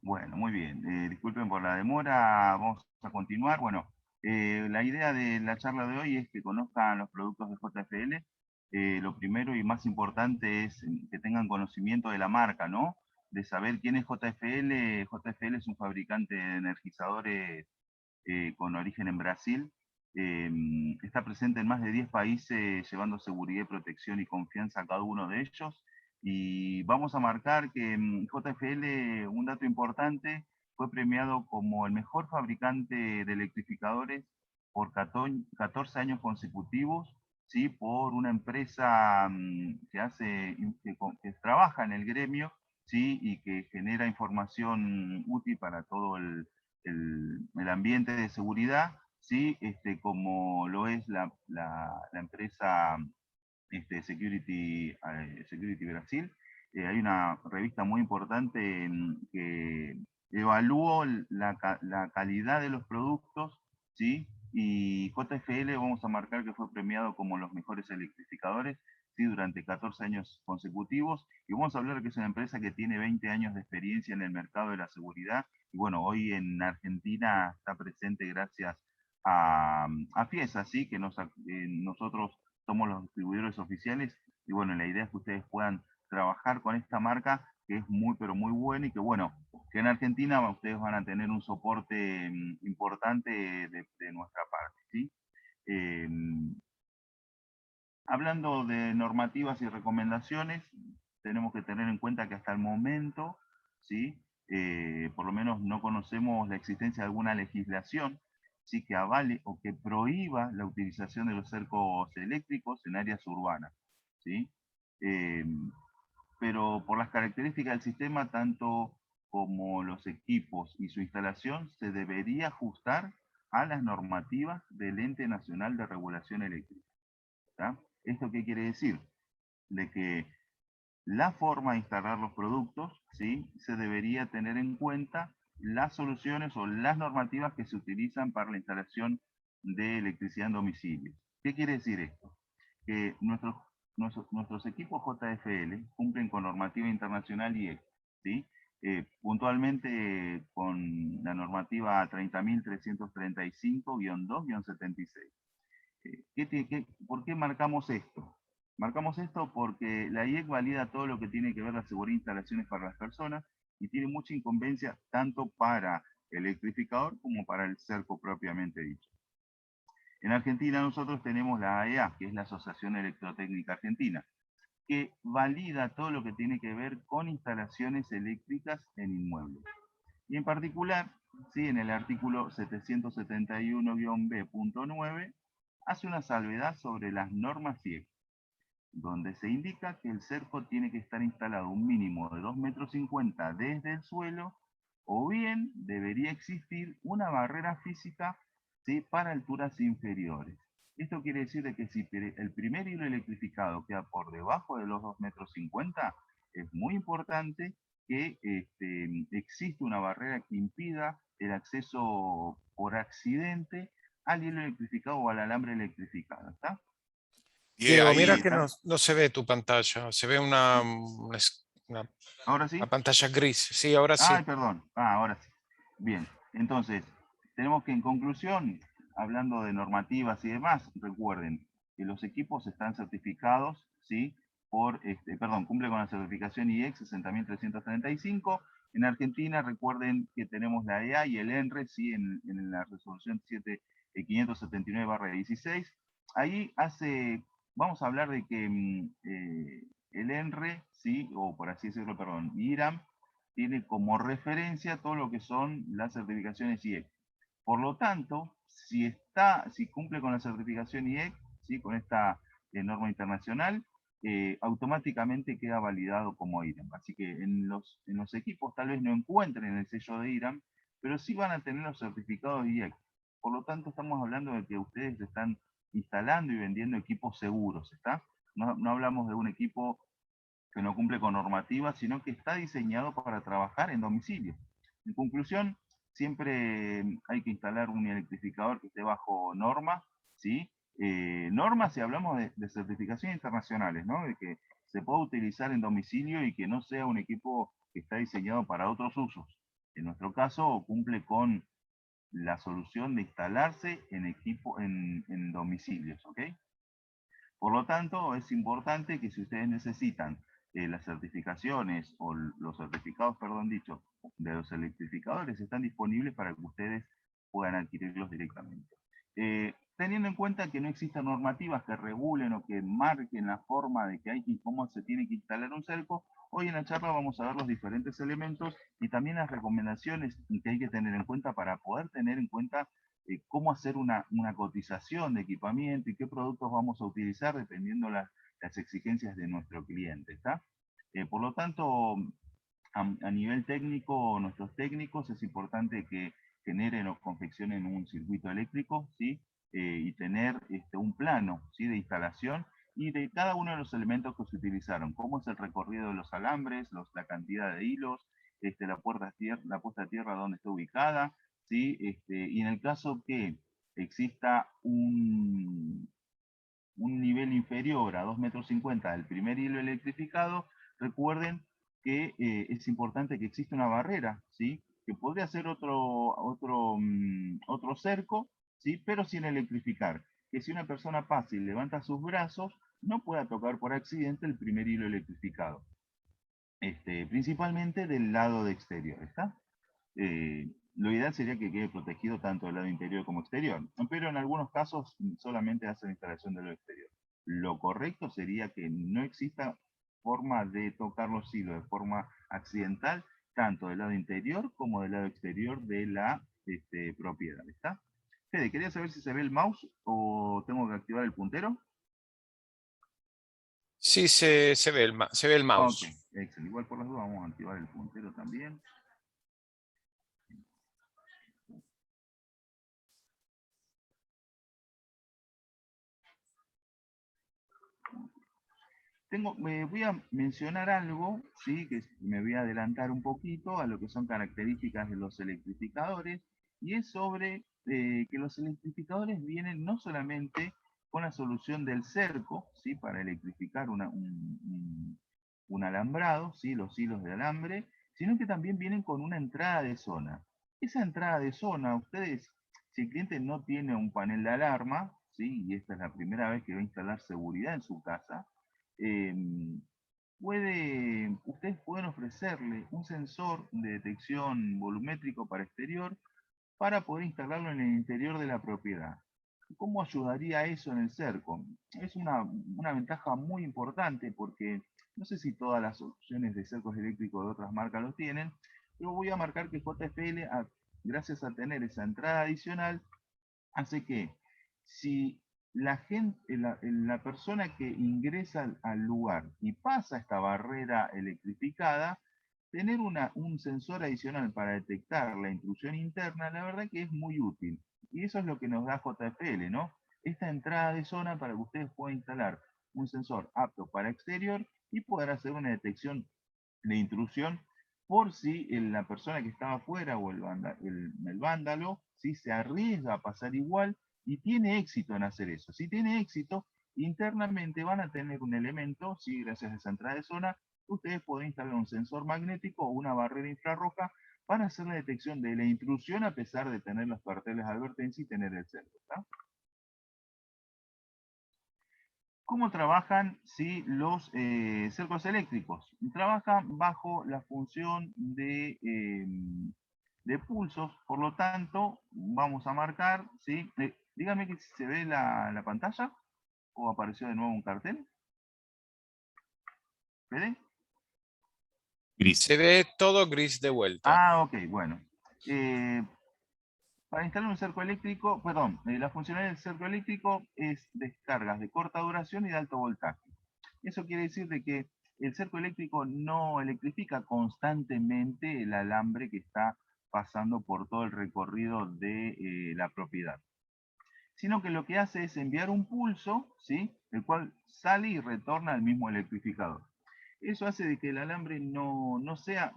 Bueno, muy bien. Disculpen por la demora, vamos a continuar. Bueno, la idea de la charla de hoy es que conozcan los productos de JFL. Lo primero y más importante es que tengan conocimiento de la marca, ¿no? De saber quién es JFL. JFL es un fabricante de energizadores con origen en Brasil. Eh, Está presente en más de 10 países, llevando seguridad, protección y confianza a cada uno de ellos. Y vamos a marcar que JFL, un dato importante, fue premiado como el mejor fabricante de electrificadores por 14 años consecutivos, ¿sí? Por una empresa que, que trabaja en el gremio, ¿sí? Y que genera información útil para todo el ambiente de seguridad, ¿sí? Como lo es la empresa Security Brasil. Hay una revista muy importante que evaluó la calidad de los productos, ¿sí? Y JFL vamos a marcar que fue premiado como los mejores electrificadores, ¿sí? Durante 14 años consecutivos. Y vamos a hablar que es una empresa que tiene 20 años de experiencia en el mercado de la seguridad. Y bueno, hoy en Argentina está presente gracias a FIESA, ¿sí? Que nosotros somos los distribuidores oficiales y bueno, la idea es que ustedes puedan trabajar con esta marca que es muy pero muy buena y que bueno, que en Argentina ustedes van a tener un soporte importante de nuestra parte, ¿sí? Eh, Hablando de normativas y recomendaciones, tenemos que tener en cuenta que hasta el momento, ¿sí? Por lo menos no conocemos la existencia de alguna legislación, ¿sí? Que avale o que prohíba la utilización de los cercos eléctricos en áreas urbanas, ¿sí? Eh, pero por las características del sistema, tanto como los equipos y su instalación, se debería ajustar a las normativas del Ente Nacional de Regulación Eléctrica. ¿Tá? ¿Esto qué quiere decir? De que la forma de instalar los productos, ¿sí? Se debería tener en cuenta las soluciones o las normativas que se utilizan para la instalación de electricidad en domicilio. ¿Qué quiere decir esto? Que nuestros equipos JFL cumplen con normativa internacional y ¿sí? Puntualmente con la normativa 30.335-2-76. ¿Por qué marcamos esto? Marcamos esto porque la IEC valida todo lo que tiene que ver la seguridad de instalaciones para las personas y tiene mucha incumbencia tanto para el electrificador como para el cerco propiamente dicho. En Argentina nosotros tenemos la AEA, que es la Asociación Electrotécnica Argentina, que valida todo lo que tiene que ver con instalaciones eléctricas en inmuebles. Y en particular, ¿sí? En el artículo 771-B.9 hace una salvedad sobre las normas CIEC, donde se indica que el cerco tiene que estar instalado un mínimo de 2,50 m desde el suelo, o bien debería existir una barrera física, ¿sí? Para alturas inferiores. Esto quiere decir de que si el primer hilo electrificado queda por debajo de los 2,50 m, es muy importante que existe una barrera que impida el acceso por accidente al hilo electrificado o al alambre electrificado. ¿Está? Y Diego, Ahí mira ahí, que está. no se ve tu pantalla, se ve ¿Ahora una sí? pantalla gris. Sí, ahora sí. Ay, perdón. Ahora sí. Bien. Entonces, tenemos que en conclusión, hablando de normativas y demás, recuerden que los equipos están certificados, ¿sí? Perdón, cumple con la certificación IEC 60.335. En Argentina, recuerden que tenemos la EA y el ENRE, ¿sí? En la resolución 579/16. Ahí vamos a hablar de que el ENRE, ¿sí? O por así decirlo, perdón, IRAM, tiene como referencia todo lo que son las certificaciones IEC. Por lo tanto, si cumple con la certificación IEC, ¿sí? Con esta norma internacional, automáticamente queda validado como IRAM. Así que en los equipos tal vez no encuentren el sello de IRAM, pero sí van a tener los certificados IEC. Por lo tanto, estamos hablando de que ustedes están instalando y vendiendo equipos seguros, ¿está? No hablamos de un equipo que no cumple con normativas, sino que está diseñado para trabajar en domicilio. En conclusión, siempre hay que instalar un electrificador que esté bajo norma, ¿sí? Normas si hablamos de certificaciones internacionales, ¿no? De que se pueda utilizar en domicilio y que no sea un equipo que está diseñado para otros usos. En nuestro caso, cumple con la solución de instalarse en domicilios, ¿ok? Por lo tanto, es importante que si ustedes necesitan las certificaciones o los certificados, perdón dicho, de los electrificadores, están disponibles para que ustedes puedan adquirirlos directamente. Teniendo en cuenta que no existen normativas que regulen o que marquen la forma de que hay y cómo se tiene que instalar un cerco, hoy en la charla vamos a ver los diferentes elementos y también las recomendaciones que hay que tener en cuenta para poder tener en cuenta cómo hacer una cotización de equipamiento y qué productos vamos a utilizar dependiendo las exigencias de nuestro cliente, ¿está? Por lo tanto, a nivel técnico, nuestros técnicos es importante que generen o confeccionen un circuito eléctrico, ¿sí? Y tener un plano, ¿sí? De instalación y de cada uno de los elementos que se utilizaron, cómo es el recorrido de los alambres, la cantidad de hilos, la puesta a tierra donde está ubicada, ¿sí? Y en el caso que exista un nivel inferior a 2,50 m del primer hilo electrificado, recuerden que es importante que exista una barrera, ¿sí? Que podría ser otro cerco, ¿sí? Pero sin electrificar. Que si una persona pasa y levanta sus brazos, no pueda tocar por accidente el primer hilo electrificado. Principalmente del lado de exterior, ¿está? Lo ideal sería que quede protegido tanto del lado interior como exterior, pero en algunos casos solamente hace la instalación del lado exterior. Lo correcto sería que no exista forma de tocar los hilos de forma accidental, tanto del lado interior como del lado exterior de la propiedad, ¿está? Fede, quería saber si se ve el mouse o tengo que activar el puntero. Sí, se ve se ve el Ok, mouse. excelente. Igual por las dudas vamos a activar el puntero también. Voy a mencionar algo, ¿sí? Que me voy a adelantar un poquito a lo que son características de los electrificadores, y es sobre que los electrificadores vienen no solamente con la solución del cerco, ¿sí? Para electrificar un alambrado, ¿sí? Los hilos de alambre, sino que también vienen con una entrada de zona. Esa entrada de zona, ustedes, si el cliente no tiene un panel de alarma, ¿sí? Y esta es la primera vez que va a instalar seguridad en su casa, eh, ustedes pueden ofrecerle un sensor de detección volumétrico para exterior para poder instalarlo en el interior de la propiedad. ¿Cómo ayudaría eso en el cerco? Es una ventaja muy importante porque no sé si todas las opciones de cercos eléctricos de otras marcas lo tienen, pero voy a marcar que JFL, gracias a tener esa entrada adicional, hace que si la persona que ingresa al lugar y pasa esta barrera electrificada, tener un sensor adicional para detectar la intrusión interna, la verdad que es muy útil. Y eso es lo que nos da JFL, ¿no? Esta entrada de zona para que ustedes puedan instalar un sensor apto para exterior y poder hacer una detección de intrusión por si la persona que estaba afuera o el vándalo, si se arriesga a pasar igual y tiene éxito en hacer eso. Si tiene éxito, internamente van a tener un elemento, ¿sí? Gracias a esa entrada de zona, ustedes pueden instalar un sensor magnético o una barrera infrarroja para hacer la detección de la intrusión a pesar de tener los carteles de advertencia y tener el cerco, ¿tá? ¿Cómo trabajan los cercos eléctricos? Trabajan bajo la función de pulsos, por lo tanto, vamos a marcar, ¿sí? Dígame que si se ve la pantalla o apareció de nuevo un cartel. ¿Ve? Gris. Se ve todo gris de vuelta. Ah, ok, bueno. Para instalar un cerco eléctrico, perdón, la funcionalidad del cerco eléctrico es descargas de corta duración y de alto voltaje. Eso quiere decir de que el cerco eléctrico no electrifica constantemente el alambre que está pasando por todo el recorrido de la propiedad, sino que lo que hace es enviar un pulso, ¿sí? El cual sale y retorna al mismo electrificador. Eso hace de que el alambre no sea,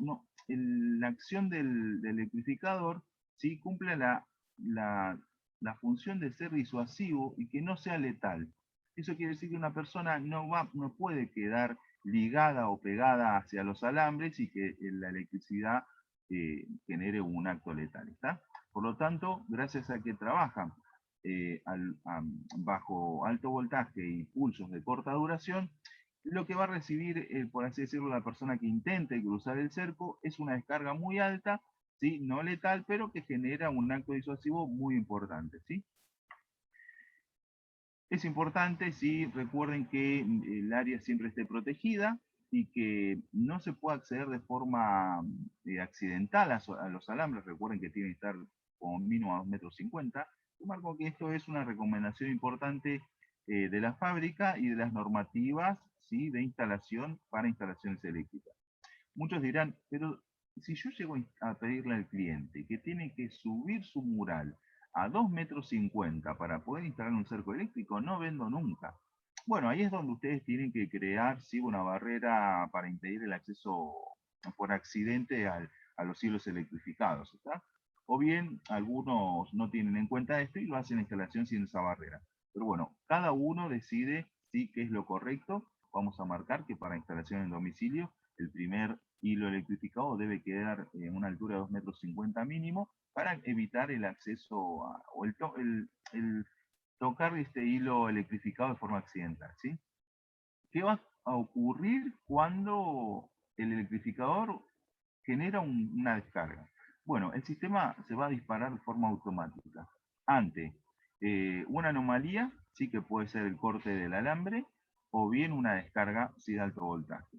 la acción del electrificador, ¿sí? Cumple la función de ser disuasivo y que no sea letal. Eso quiere decir que una persona no puede quedar ligada o pegada hacia los alambres y que la electricidad genere un acto letal, ¿está? Por lo tanto, gracias a que trabajan bajo alto voltaje y pulsos de corta duración, lo que va a recibir, por así decirlo, la persona que intente cruzar el cerco es una descarga muy alta, ¿sí? No letal, pero que genera un acto disuasivo muy importante, ¿sí? Es importante, sí, recuerden que el área siempre esté protegida y que no se pueda acceder de forma accidental a los alambres. Recuerden que tienen que estar como mínimo a 2,50 m. Marco que esto es una recomendación importante de la fábrica y de las normativas, ¿sí?, de instalación para instalaciones eléctricas. Muchos dirán, pero si yo llego a pedirle al cliente que tiene que subir su mural a 2,50 m para poder instalar un cerco eléctrico, no vendo nunca. Bueno, ahí es donde ustedes tienen que crear, ¿sí?, una barrera para impedir el acceso por accidente a los hilos electrificados, ¿está? O bien, algunos no tienen en cuenta esto y lo hacen en instalación sin esa barrera. Pero bueno, cada uno decide, ¿sí?, qué es lo correcto. Vamos a marcar que para instalación en domicilio, el primer hilo electrificado debe quedar en una altura de 2,50 m mínimo para evitar el acceso o el tocar este hilo electrificado de forma accidental, ¿sí? ¿Qué va a ocurrir cuando el electrificador genera una descarga? Bueno, el sistema se va a disparar de forma automática ante una anomalía, sí, que puede ser el corte del alambre, o bien una descarga, sí, de alto voltaje.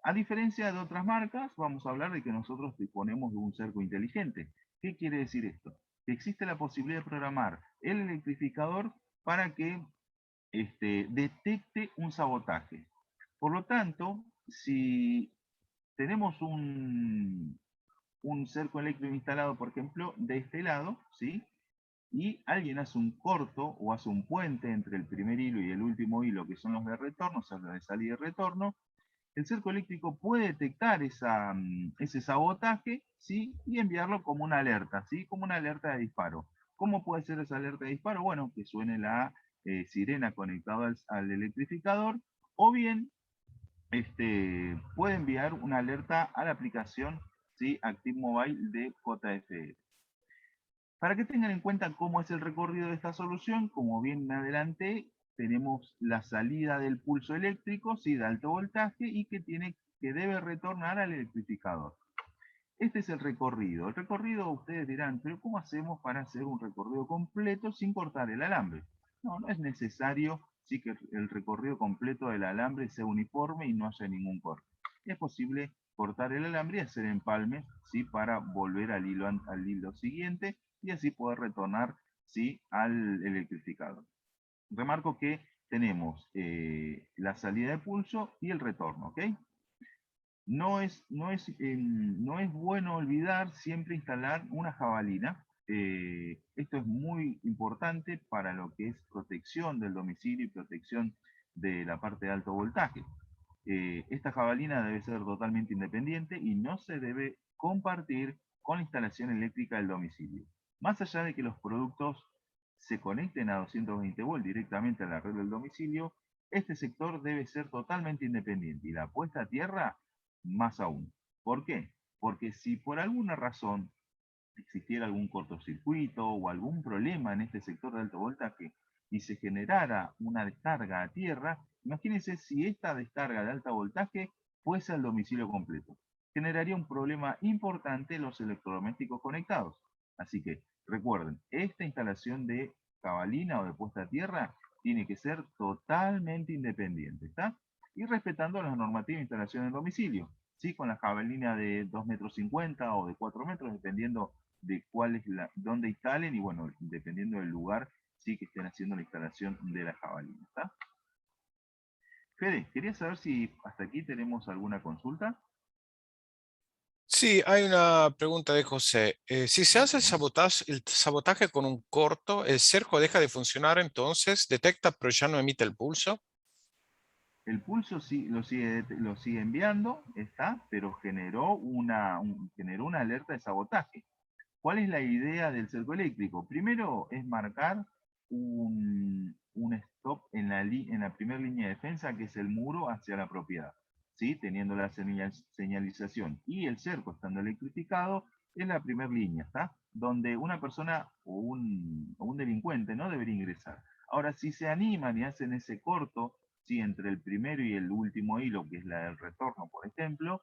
A diferencia de otras marcas, vamos a hablar de que nosotros disponemos de un cerco inteligente. ¿Qué quiere decir esto? Que existe la posibilidad de programar el electrificador para que detecte un sabotaje. Por lo tanto, si tenemos un cerco eléctrico instalado, por ejemplo, de este lado, ¿sí?, y alguien hace un corto o hace un puente entre el primer hilo y el último hilo, que son los de retorno, o sea, los de salida y retorno, el cerco eléctrico puede detectar ese sabotaje, ¿sí?, y enviarlo como una alerta, ¿sí?, como una alerta de disparo. ¿Cómo puede ser esa alerta de disparo? Bueno, que suene la sirena conectada al electrificador, o bien puede enviar una alerta a la aplicación, ¿sí?, Active Mobile de JFE. Para que tengan en cuenta cómo es el recorrido de esta solución, como bien me adelanté, tenemos la salida del pulso eléctrico, ¿sí?, de alto voltaje, y que debe retornar al electrificador. Este es el recorrido. El recorrido, ustedes dirán, pero ¿cómo hacemos para hacer un recorrido completo sin cortar el alambre? No, no es necesario, sí, que el recorrido completo del alambre sea uniforme y no haya ningún corte. Es posible cortar el alambre y hacer empalmes, ¿sí?, para volver al hilo siguiente y así poder retornar, ¿sí?, al electrificador. Remarco que tenemos la salida de pulso y el retorno, ¿ok? No es bueno olvidar siempre instalar una jabalina. Esto es muy importante para lo que es protección del domicilio y protección de la parte de alto voltaje. Esta jabalina debe ser totalmente independiente y no se debe compartir con la instalación eléctrica del domicilio. Más allá de que los productos se conecten a 220 volt directamente a la red del domicilio, este sector debe ser totalmente independiente y la puesta a tierra más aún. ¿Por qué? Porque si por alguna razón existiera algún cortocircuito o algún problema en este sector de alto voltaje y se generara una descarga a tierra, imagínense si esta descarga de alto voltaje fuese al domicilio completo. Generaría un problema importante en los electrodomésticos conectados. Así que recuerden, esta instalación de jabalina o de puesta a tierra tiene que ser totalmente independiente, ¿está? Y respetando las normativas de instalación en domicilio, ¿sí? Con la jabalina de 2,50 m o de 4 metros, dependiendo de dónde instalen y bueno, dependiendo del lugar, sí, que estén haciendo la instalación de la jabalina, ¿está? Fede, quería saber si hasta aquí tenemos alguna consulta. Sí, hay una pregunta de José. Si se hace el sabotaje con un corto, ¿el cerco deja de funcionar entonces? ¿Detecta pero ya no emite el pulso? El pulso sí, lo sigue enviando, está, pero generó una alerta de sabotaje. ¿Cuál es la idea del cerco eléctrico? Primero es marcar un stop en la primera línea de defensa, que es el muro hacia la propiedad. ¿sí? Teniendo la señalización y el cerco estando electrificado, es la primera línea, ¿está? Donde una persona o un delincuente no debería ingresar. Ahora, si se animan y hacen ese corto, ¿sí? Entre el primero y el último hilo, que es la del retorno, por ejemplo,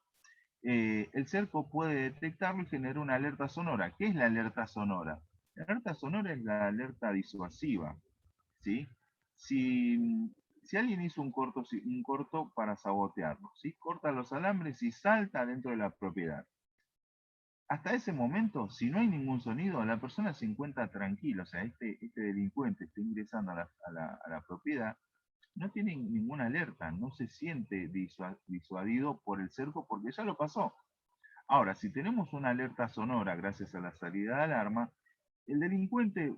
el cerco puede detectarlo y generar una alerta sonora. ¿Qué es la alerta sonora? La alerta sonora es la alerta disuasiva, ¿sí? Si, si alguien hizo un corto para sabotearlo, ¿sí? Corta los alambres y salta dentro de la propiedad. Hasta ese momento, si no hay ningún sonido, la persona se encuentra tranquila, o sea, este delincuente está ingresando a la propiedad, no tiene ninguna alerta, no se siente disuadido por el cerco porque ya lo pasó. Ahora, si tenemos una alerta sonora gracias a la salida de alarma, el delincuente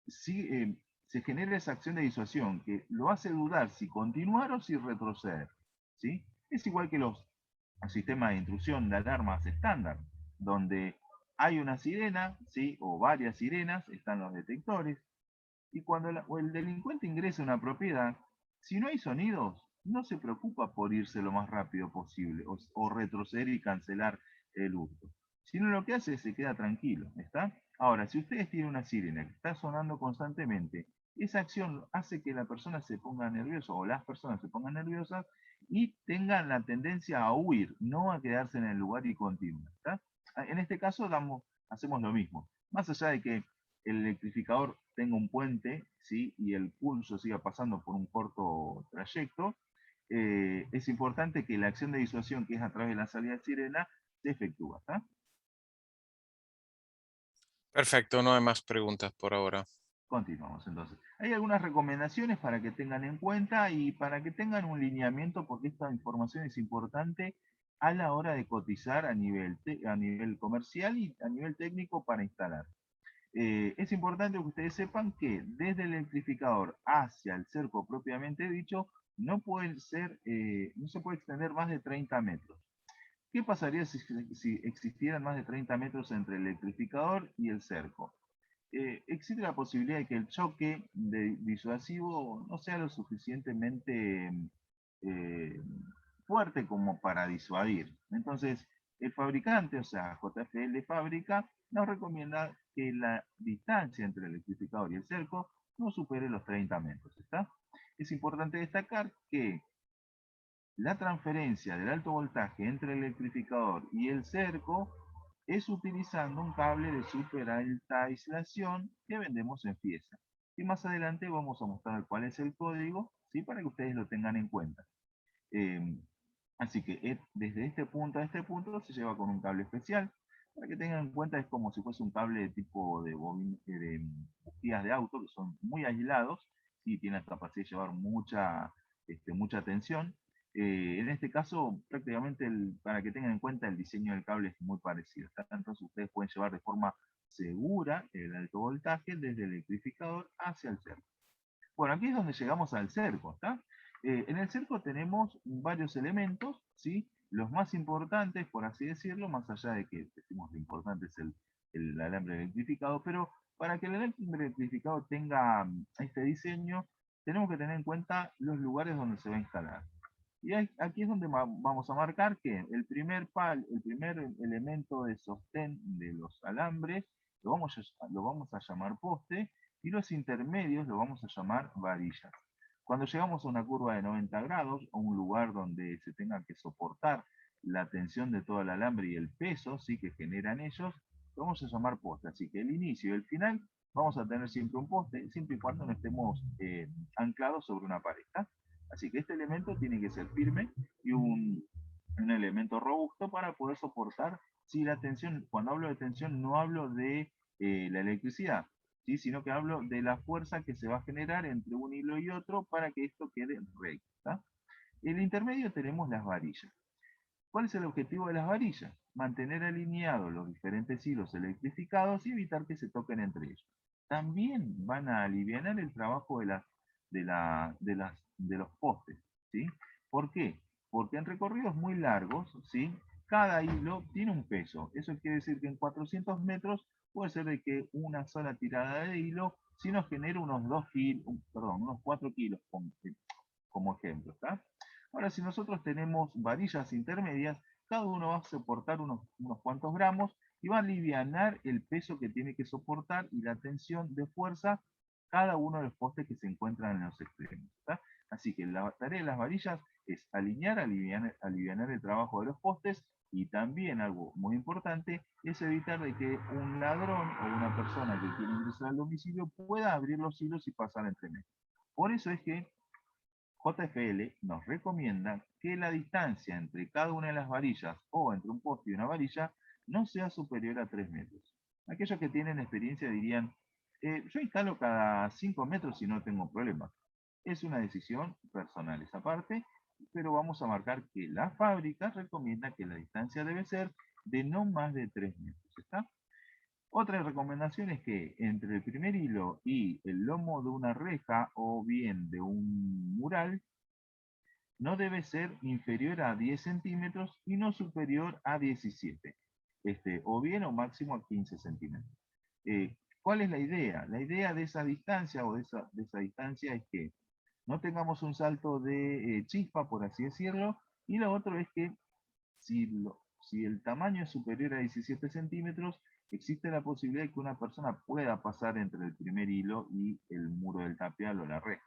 se genera esa acción de disuasión que lo hace dudar si continuar o si retroceder, ¿sí? Es igual que los sistemas de intrusión de alarmas estándar, donde hay una sirena, ¿sí? O varias sirenas, están los detectores, y cuando el delincuente ingresa a una propiedad, si no hay sonidos, no se preocupa por irse lo más rápido posible o retroceder y cancelar el hurto. Sino lo que hace es se queda tranquilo, ¿está? Ahora, si ustedes tienen una sirena que está sonando constantemente, esa acción hace que la persona se ponga nerviosa o las personas se pongan nerviosas y tengan la tendencia a huir, no a quedarse en el lugar y continuar, ¿está? En este caso hacemos lo mismo. Más allá de que el electrificador tenga un puente, ¿sí? Y el pulso siga pasando por un corto trayecto, es importante que la acción de disuasión, que es a través de la salida de sirena, se efectúa. ¿Está? Perfecto, no hay más preguntas por ahora. Continuamos entonces. Hay algunas recomendaciones para que tengan en cuenta y para que tengan un lineamiento, porque esta información es importante a la hora de cotizar a nivel comercial y a nivel técnico para instalar. Es importante que ustedes sepan que desde el electrificador hacia el cerco propiamente dicho, no se puede extender más de 30 metros. ¿Qué pasaría si existieran más de 30 metros entre el electrificador y el cerco? Existe la posibilidad de que el choque disuasivo no sea lo suficientemente eh, fuerte como para disuadir. Entonces, el fabricante, o sea, JFL fábrica, nos recomienda que la distancia entre el electrificador y el cerco no supere los 30 metros. ¿Está? Es importante destacar que la transferencia del alto voltaje entre el electrificador y el cerco es utilizando un cable de super alta aislación que vendemos en Fiesa. Y más adelante vamos a mostrar cuál es el código, ¿sí? Para que ustedes lo tengan en cuenta. Eh, Así que desde este punto a este punto se lleva con un cable especial. Para que tengan en cuenta, es como si fuese un cable de tipo de bujías de auto, que son muy aislados, y tienen la capacidad de llevar mucha tensión. En este caso, prácticamente, para que tengan en cuenta, el diseño del cable es muy parecido. Entonces ustedes pueden llevar de forma segura el alto voltaje desde el electrificador hacia el cerco. Bueno, aquí es donde llegamos al cerco, ¿está? En el cerco tenemos varios elementos, ¿sí? Los más importantes, por así decirlo, más allá de que decimos lo importante es el alambre electrificado, pero para que el alambre electrificado tenga este diseño, tenemos que tener en cuenta los lugares donde se va a instalar. Y aquí es donde vamos a marcar que el primer elemento de sostén de los alambres lo vamos a llamar poste y los intermedios lo vamos a llamar varillas. Cuando llegamos a una curva de 90 grados, o un lugar donde se tenga que soportar la tensión de todo el alambre y el peso ¿sí? Que generan ellos, lo vamos a llamar poste. Así que el inicio y el final vamos a tener siempre un poste, siempre y cuando no estemos anclados sobre una pared. Así que este elemento tiene que ser firme y un elemento robusto para poder soportar si la tensión, cuando hablo de tensión no hablo de la electricidad, ¿sí? Sino que hablo de la fuerza que se va a generar entre un hilo y otro para que esto quede recto. En el intermedio tenemos las varillas. ¿Cuál es el objetivo de las varillas? Mantener alineados los diferentes hilos electrificados y evitar que se toquen entre ellos. También van a aliviar el trabajo de los postes. ¿Sí? ¿Por qué? Porque en recorridos muy largos, ¿sí? Cada hilo tiene un peso. Eso quiere decir que en 400 metros puede ser de que una sola tirada de hilo si nos genera unos 4 kilos como ejemplo. ¿Está? Ahora, si nosotros tenemos varillas intermedias, cada uno va a soportar unos cuantos gramos y va a alivianar el peso que tiene que soportar y la tensión de fuerza cada uno de los postes que se encuentran en los extremos. ¿Tá? Así que la tarea de las varillas es alivianar el trabajo de los postes, y también algo muy importante es evitar de que un ladrón o una persona que quiere ingresar al domicilio pueda abrir los hilos y pasar entre medios. Por eso es que JFL nos recomienda que la distancia entre cada una de las varillas o entre un poste y una varilla no sea superior a 3 metros. Aquellos que tienen experiencia dirían, yo instalo cada 5 metros y no tengo problema. Es una decisión personal esa parte, pero vamos a marcar que la fábrica recomienda que la distancia debe ser de no más de 3 metros. ¿Está? Otra recomendación es que entre el primer hilo y el lomo de una reja o bien de un mural no debe ser inferior a 10 centímetros y no superior a 17, o bien o máximo a 15 centímetros. ¿Cuál es la idea? La idea de esa distancia o de esa distancia es que no tengamos un salto de chispa, por así decirlo, y lo otro es que si el tamaño es superior a 17 centímetros, existe la posibilidad de que una persona pueda pasar entre el primer hilo y el muro del tapial o la reja.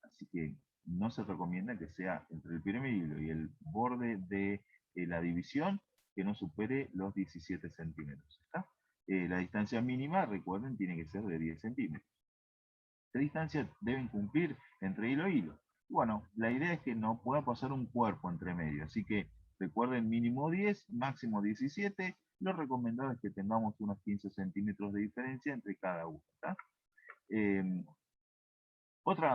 Así que no se recomienda que sea entre el primer hilo y el borde de la división que no supere los 17 centímetros. ¿Está? La distancia mínima, recuerden, tiene que ser de 10 centímetros. ¿Qué distancia deben cumplir entre hilo y hilo? Bueno, la idea es que no pueda pasar un cuerpo entre medio, así que recuerden mínimo 10, máximo 17. Lo recomendado es que tengamos unos 15 centímetros de diferencia entre cada uno. ¿Está?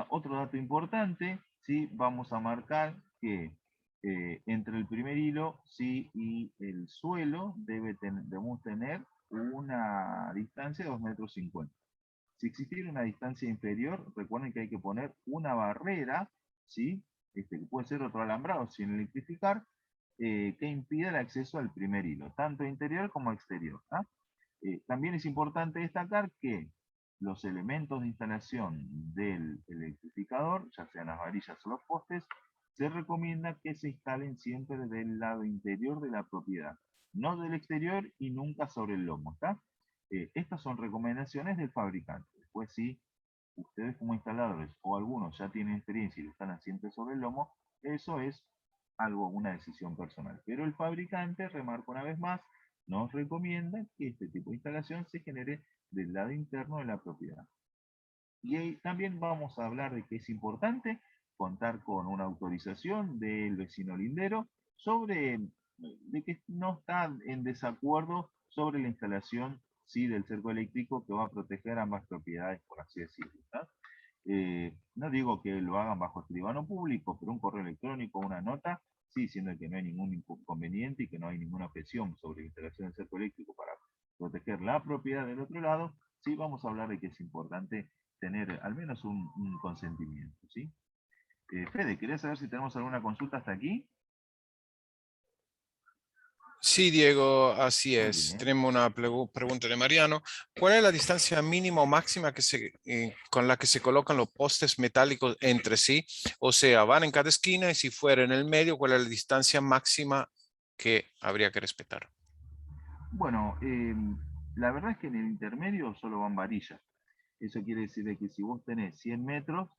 Otro dato importante, ¿sí? Vamos a marcar que entre el primer hilo, ¿sí?, y el suelo debemos tener una distancia de 2,50 metros. Si existiera una distancia inferior, recuerden que hay que poner una barrera, ¿sí?, que puede ser otro alambrado sin electrificar, que impida el acceso al primer hilo, tanto interior como exterior. ¿Ah? También es importante destacar que los elementos de instalación del electrificador, ya sean las varillas o los postes, se recomienda que se instalen siempre del lado interior de la propiedad, no del exterior y nunca sobre el lomo. ¿Está? Estas son recomendaciones del fabricante. Después, si ustedes como instaladores o algunos ya tienen experiencia y lo instalan siempre sobre el lomo, eso es una decisión personal. Pero el fabricante, remarco una vez más, nos recomienda que este tipo de instalación se genere del lado interno de la propiedad. Y ahí también vamos a hablar de que es importante contar con una autorización del vecino lindero sobre de que no está en desacuerdo sobre la instalación, sí, del cerco eléctrico que va a proteger ambas propiedades, por así decirlo. No digo que lo hagan bajo escribano público, pero un correo electrónico, una nota, sí, siendo que no hay ningún inconveniente y que no hay ninguna objeción sobre la instalación del cerco eléctrico para proteger la propiedad del otro lado, sí vamos a hablar de que es importante tener al menos un consentimiento, ¿sí? Fede, ¿querías saber si tenemos alguna consulta hasta aquí? Sí, Diego, así Muy es. bien. Tenemos una pregunta de Mariano. ¿Cuál es la distancia mínima o máxima con la que se colocan los postes metálicos entre sí? O sea, van en cada esquina y si fuera en el medio, ¿cuál es la distancia máxima que habría que respetar? Bueno, la verdad es que en el intermedio solo van varillas. Eso quiere decir de que si vos tenés 100 metros,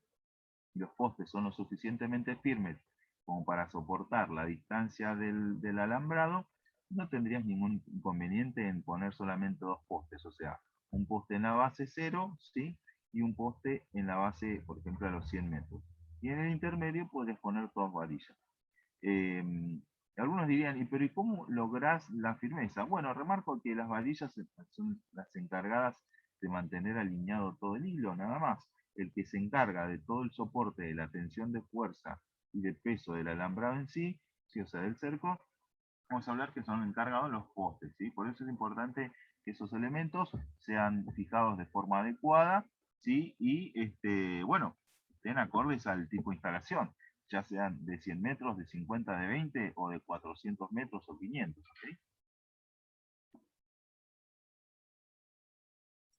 y los postes son lo suficientemente firmes como para soportar la distancia del alambrado, no tendrías ningún inconveniente en poner solamente dos postes, o sea, un poste en la base 0, ¿sí?, y un poste en la base, por ejemplo, a los 100 metros. Y en el intermedio podrías poner dos varillas. Eh, Algunos dirían, ¿y cómo lográs la firmeza? Bueno, remarco que las varillas son las encargadas de mantener alineado todo el hilo, nada más. El que se encarga de todo el soporte de la tensión de fuerza y de peso del alambrado en sí, ¿sí?, o sea, del cerco, vamos a hablar que son encargados los postes, ¿sí? Por eso es importante que esos elementos sean fijados de forma adecuada, ¿sí? Y, bueno, estén acordes al tipo de instalación, ya sean de 100 metros, de 50, de 20 o de 400 metros o 500, ¿ok?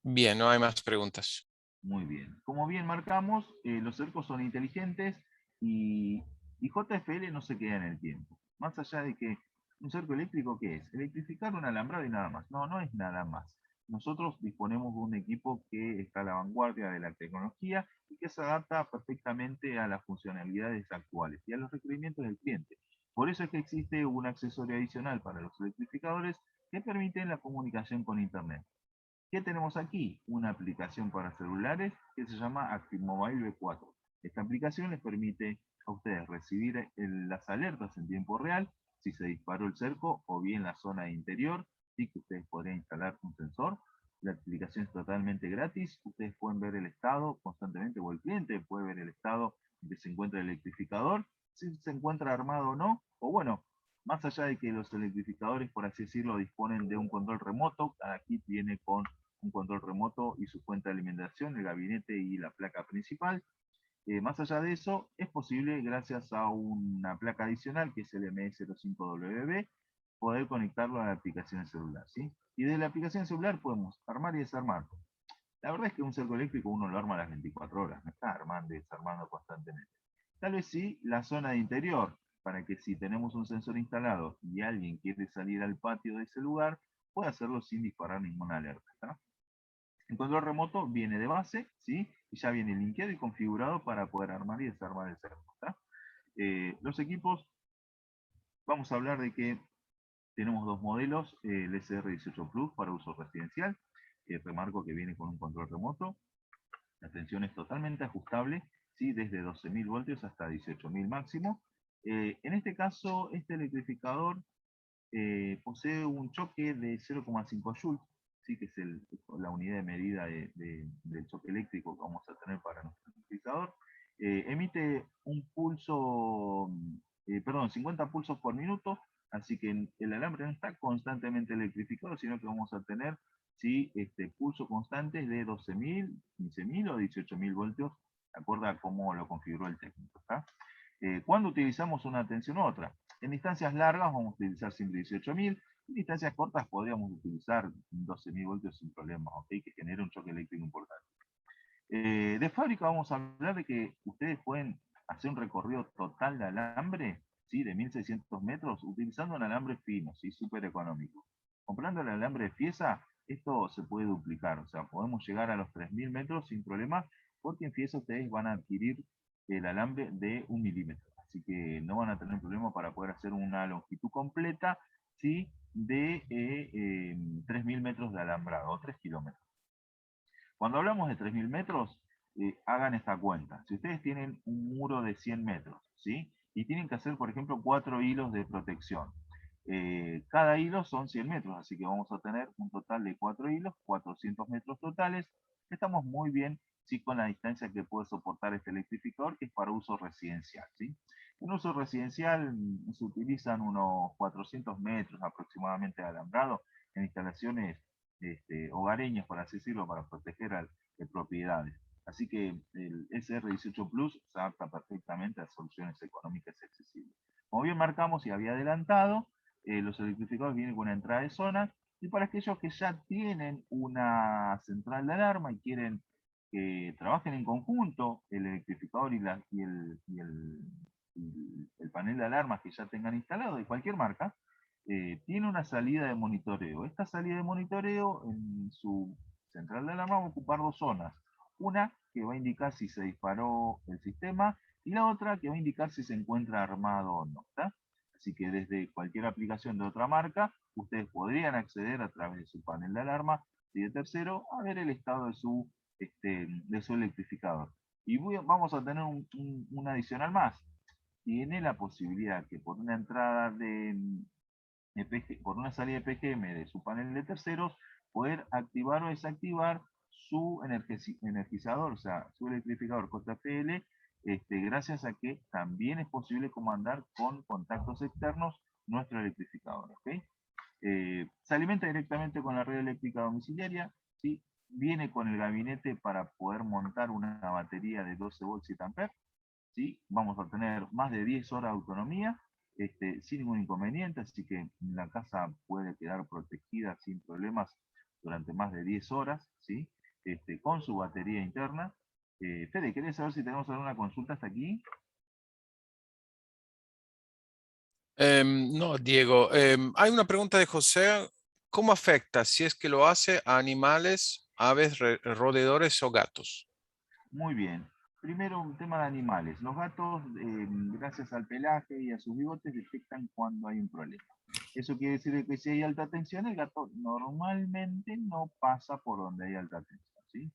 Bien, no hay más preguntas. Muy bien. Como bien marcamos, los cercos son inteligentes y Y JFL no se queda en el tiempo. Más allá de que un cerco eléctrico, ¿qué es? Electrificar un alambrado y nada más. No, no es nada más. Nosotros disponemos de un equipo que está a la vanguardia de la tecnología y que se adapta perfectamente a las funcionalidades actuales y a los requerimientos del cliente. Por eso es que existe un accesorio adicional para los electrificadores que permite la comunicación con Internet. ¿Qué tenemos aquí? Una aplicación para celulares que se llama ActiveMobile V4. Esta aplicación les permite a ustedes recibir las alertas en tiempo real si se disparó el cerco o bien la zona interior, sí que ustedes podrían instalar un sensor. La aplicación es totalmente gratis, ustedes pueden ver el estado constantemente, o el cliente puede ver el estado en que se encuentra el electrificador, si se encuentra armado o no, o bueno, más allá de que los electrificadores, por así decirlo, disponen de un control remoto, cada kit viene con un control remoto y su fuente de alimentación, el gabinete y la placa principal. Más allá de eso, es posible, gracias a una placa adicional, que es el MS05WB, poder conectarlo a la aplicación celular, ¿sí? Y de la aplicación celular podemos armar y desarmar. La verdad es que un cerco eléctrico uno lo arma a las 24 horas, no está armando y desarmando constantemente. Tal vez sí la zona de interior, para que si tenemos un sensor instalado y alguien quiere salir al patio de ese lugar, pueda hacerlo sin disparar ninguna alerta, ¿está? El control remoto viene de base, ¿sí? Y ya viene linkeado y configurado para poder armar y desarmar el cerco, ¿está? Los equipos, vamos a hablar de que tenemos dos modelos, el SR18 Plus para uso residencial, remarco que viene con un control remoto, la tensión es totalmente ajustable, ¿sí? Desde 12.000 voltios hasta 18.000 máximo. En este caso, este electrificador posee un choque de 0,5 joules, ¿sí? Que es la unidad de medida del choque eléctrico que vamos a tener para nuestro electrificador. Emite un pulso, perdón, 50 pulsos por minuto, así que el alambre no está constantemente electrificado, sino que vamos a tener, ¿sí? Pulsos constantes de 12.000, 15.000 o 18.000 voltios, de acuerdo a cómo lo configuró el técnico, ¿está? ¿Cuándo utilizamos una tensión u otra? En distancias largas vamos a utilizar siempre 18.000, en distancias cortas podríamos utilizar 12.000 voltios sin problemas, ¿ok? Que genere un choque eléctrico importante. De fábrica vamos a hablar de que ustedes pueden hacer un recorrido total de alambre, ¿sí? De 1.600 metros, utilizando un alambre fino, ¿sí? Súper económico. Comprando el alambre de pieza, esto se puede duplicar, o sea, podemos llegar a los 3.000 metros sin problema, porque en pieza ustedes van a adquirir el alambre de 1 milímetro, así que no van a tener problema para poder hacer una longitud completa, ¿sí? De 3.000 metros de alambrado, o 3 kilómetros. Cuando hablamos de 3.000 metros, hagan esta cuenta. Si ustedes tienen un muro de 100 metros, ¿sí? Y tienen que hacer, por ejemplo, 4 hilos de protección. Cada hilo son 100 metros, así que vamos a tener un total de 4 hilos, 400 metros totales. Estamos muy bien, ¿sí? Con la distancia que puede soportar este electrificador, que es para uso residencial, ¿sí? En uso residencial se utilizan unos 400 metros aproximadamente de alambrado en instalaciones hogareñas, por así decirlo, para proteger propiedades. Así que el SR18 Plus se adapta perfectamente a soluciones económicas y accesibles. Como bien marcamos y había adelantado, los electrificadores vienen con una entrada de zona, y para aquellos que ya tienen una central de alarma y quieren que trabajen en conjunto, el electrificador el panel de alarmas que ya tengan instalado de cualquier marca, tiene una salida de monitoreo. Esta salida de monitoreo en su central de alarma va a ocupar dos zonas. Una que va a indicar si se disparó el sistema y la otra que va a indicar si se encuentra armado o no, ¿está? Así que desde cualquier aplicación de otra marca, ustedes podrían acceder a través de su panel de alarma y de tercero a ver el estado de su electrificador. Y vamos a tener un adicional más. Tiene la posibilidad que por una entrada por una salida de PGM de su panel de terceros, poder activar o desactivar su energizador, o sea, su electrificador JFL, gracias a que también es posible comandar con contactos externos nuestro electrificador, ¿ok? Se alimenta directamente con la red eléctrica domiciliaria, ¿sí? Viene con el gabinete para poder montar una batería de 12 volts y amperes, ¿sí? Vamos a tener más de 10 horas de autonomía, sin ningún inconveniente, así que la casa puede quedar protegida sin problemas durante más de 10 horas, ¿sí? Con su batería interna. Fede, ¿querés saber si tenemos alguna consulta hasta aquí? No, Diego. Hay una pregunta de José. ¿Cómo afecta si es que lo hace a animales, aves, roedores o gatos? Muy bien. Primero, un tema de animales. Los gatos, gracias al pelaje y a sus bigotes, detectan cuando hay un problema. Eso quiere decir que si hay alta tensión, el gato normalmente no pasa por donde hay alta tensión, ¿sí?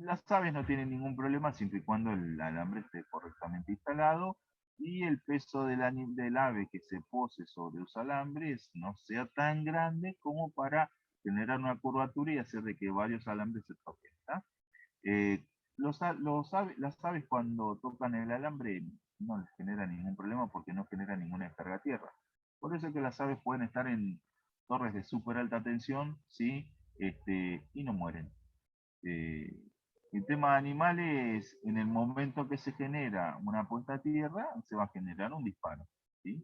Las aves no tienen ningún problema siempre y cuando el alambre esté correctamente instalado y el peso del ave que se pose sobre los alambres no sea tan grande como para generar una curvatura y hacer de que varios alambres se toquen. ¿Tá? Eh, las aves cuando tocan el alambre no les genera ningún problema porque no genera ninguna descarga a tierra. Por eso es que las aves pueden estar en torres de súper alta tensión, ¿sí? Y no mueren. Eh, el tema de animales, en el momento que se genera una puesta a tierra, se va a generar un disparo, ¿sí?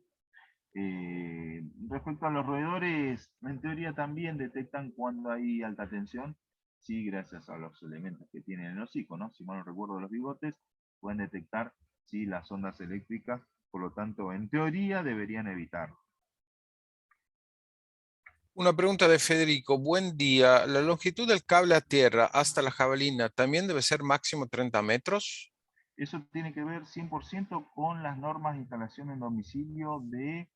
Respecto a los roedores, en teoría también detectan cuando hay alta tensión, sí, gracias a los elementos que tienen en el hocico, ¿no? Si mal no recuerdo los bigotes, pueden detectar sí, las ondas eléctricas, por lo tanto, en teoría deberían evitarlo. Una pregunta de Federico. Buen día. ¿La longitud del cable a tierra hasta la jabalina también debe ser máximo 30 metros? Eso tiene que ver 100% con las normas de instalación en domicilio de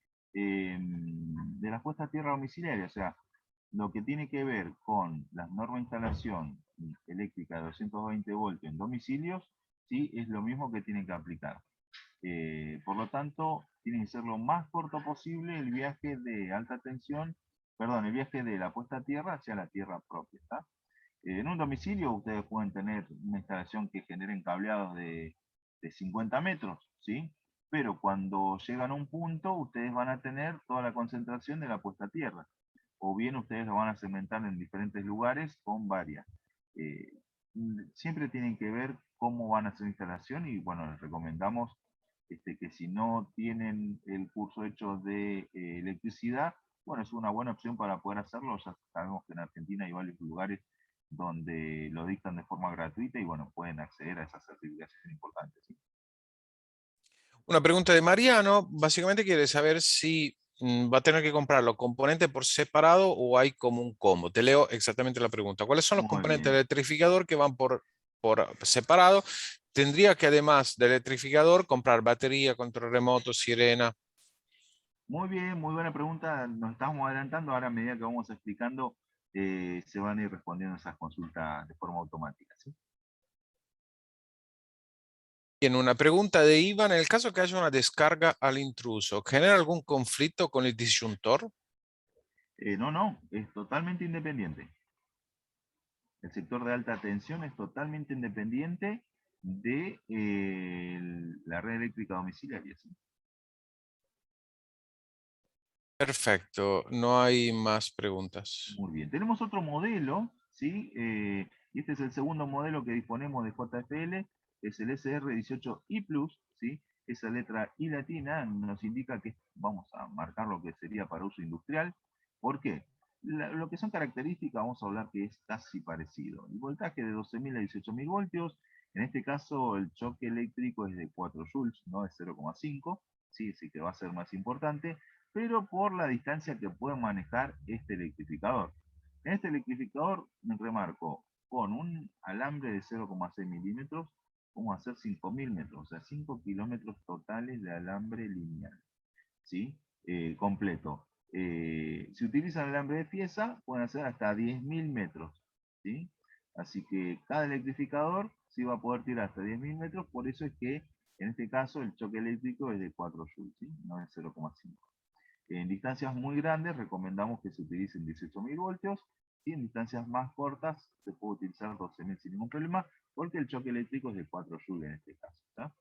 la puesta a tierra domiciliaria. O sea, lo que tiene que ver con las normas de instalación eléctrica de 220 voltios en domicilios, sí, es lo mismo que tienen que aplicar. Por lo tanto, tiene que ser lo más corto posible el viaje de alta tensión, perdón, el viaje de la puesta a tierra hacia la tierra propia. ¿Está? En un domicilio ustedes pueden tener una instalación que generen cableados de 50 metros, ¿sí? Pero cuando llegan a un punto, ustedes van a tener toda la concentración de la puesta a tierra. O bien ustedes lo van a segmentar en diferentes lugares con varias. Eh, Siempre tienen que ver cómo van a hacer la instalación y bueno, les recomendamos que si no tienen el curso hecho de electricidad, bueno, es una buena opción para poder hacerlo. Ya sabemos que en Argentina hay varios lugares donde lo dictan de forma gratuita y bueno, pueden acceder a esa certificación importante. ¿Sí? Una pregunta de Mariano. Básicamente quiere saber si va a tener que comprarlo componente por separado o hay como un combo. Te leo exactamente la pregunta. ¿Cuáles son los Muy componentes del bien. electrificador que van por separado? Tendría que además del electrificador comprar batería, control remoto, sirena. Muy bien, muy buena pregunta. Nos estamos adelantando. Ahora a medida que vamos explicando, se van a ir respondiendo esas consultas de forma automática. ¿Sí? En una pregunta de Iván, en el caso que haya una descarga al intruso, ¿genera algún conflicto con el disyuntor? No, no, es totalmente independiente. El sector de alta tensión es totalmente independiente de la red eléctrica domiciliaria. ¿Sí? Perfecto, no hay más preguntas. Muy bien. Tenemos otro modelo, ¿sí? Y este es el segundo modelo que disponemos de JFL, es el SR18i Plus, ¿sí? Esa letra I latina nos indica que vamos a marcar lo que sería para uso industrial. ¿Por qué? Lo que son características, vamos a hablar que es casi parecido. El voltaje de 12.000 a 18.000 voltios, en este caso el choque eléctrico es de 4 joules, no es 0,5, ¿sí? Así que va a ser más importante pero por la distancia que puede manejar este electrificador. En este electrificador, me remarco, con un alambre de 0,6 milímetros, vamos a hacer 5.000 metros, o sea, 5 kilómetros totales de alambre lineal, ¿sí? Completo. Si utilizan alambre de pieza, pueden hacer hasta 10.000 metros, ¿sí? Así que cada electrificador sí va a poder tirar hasta 10.000 metros, por eso es que en este caso el choque eléctrico es de 4 joules, ¿sí? No es 0,5. En distancias muy grandes recomendamos que se utilicen 18.000 voltios y en distancias más cortas se puede utilizar 12.000 sin ningún problema porque el choque eléctrico es de 4 joules en este caso. ¿Tá?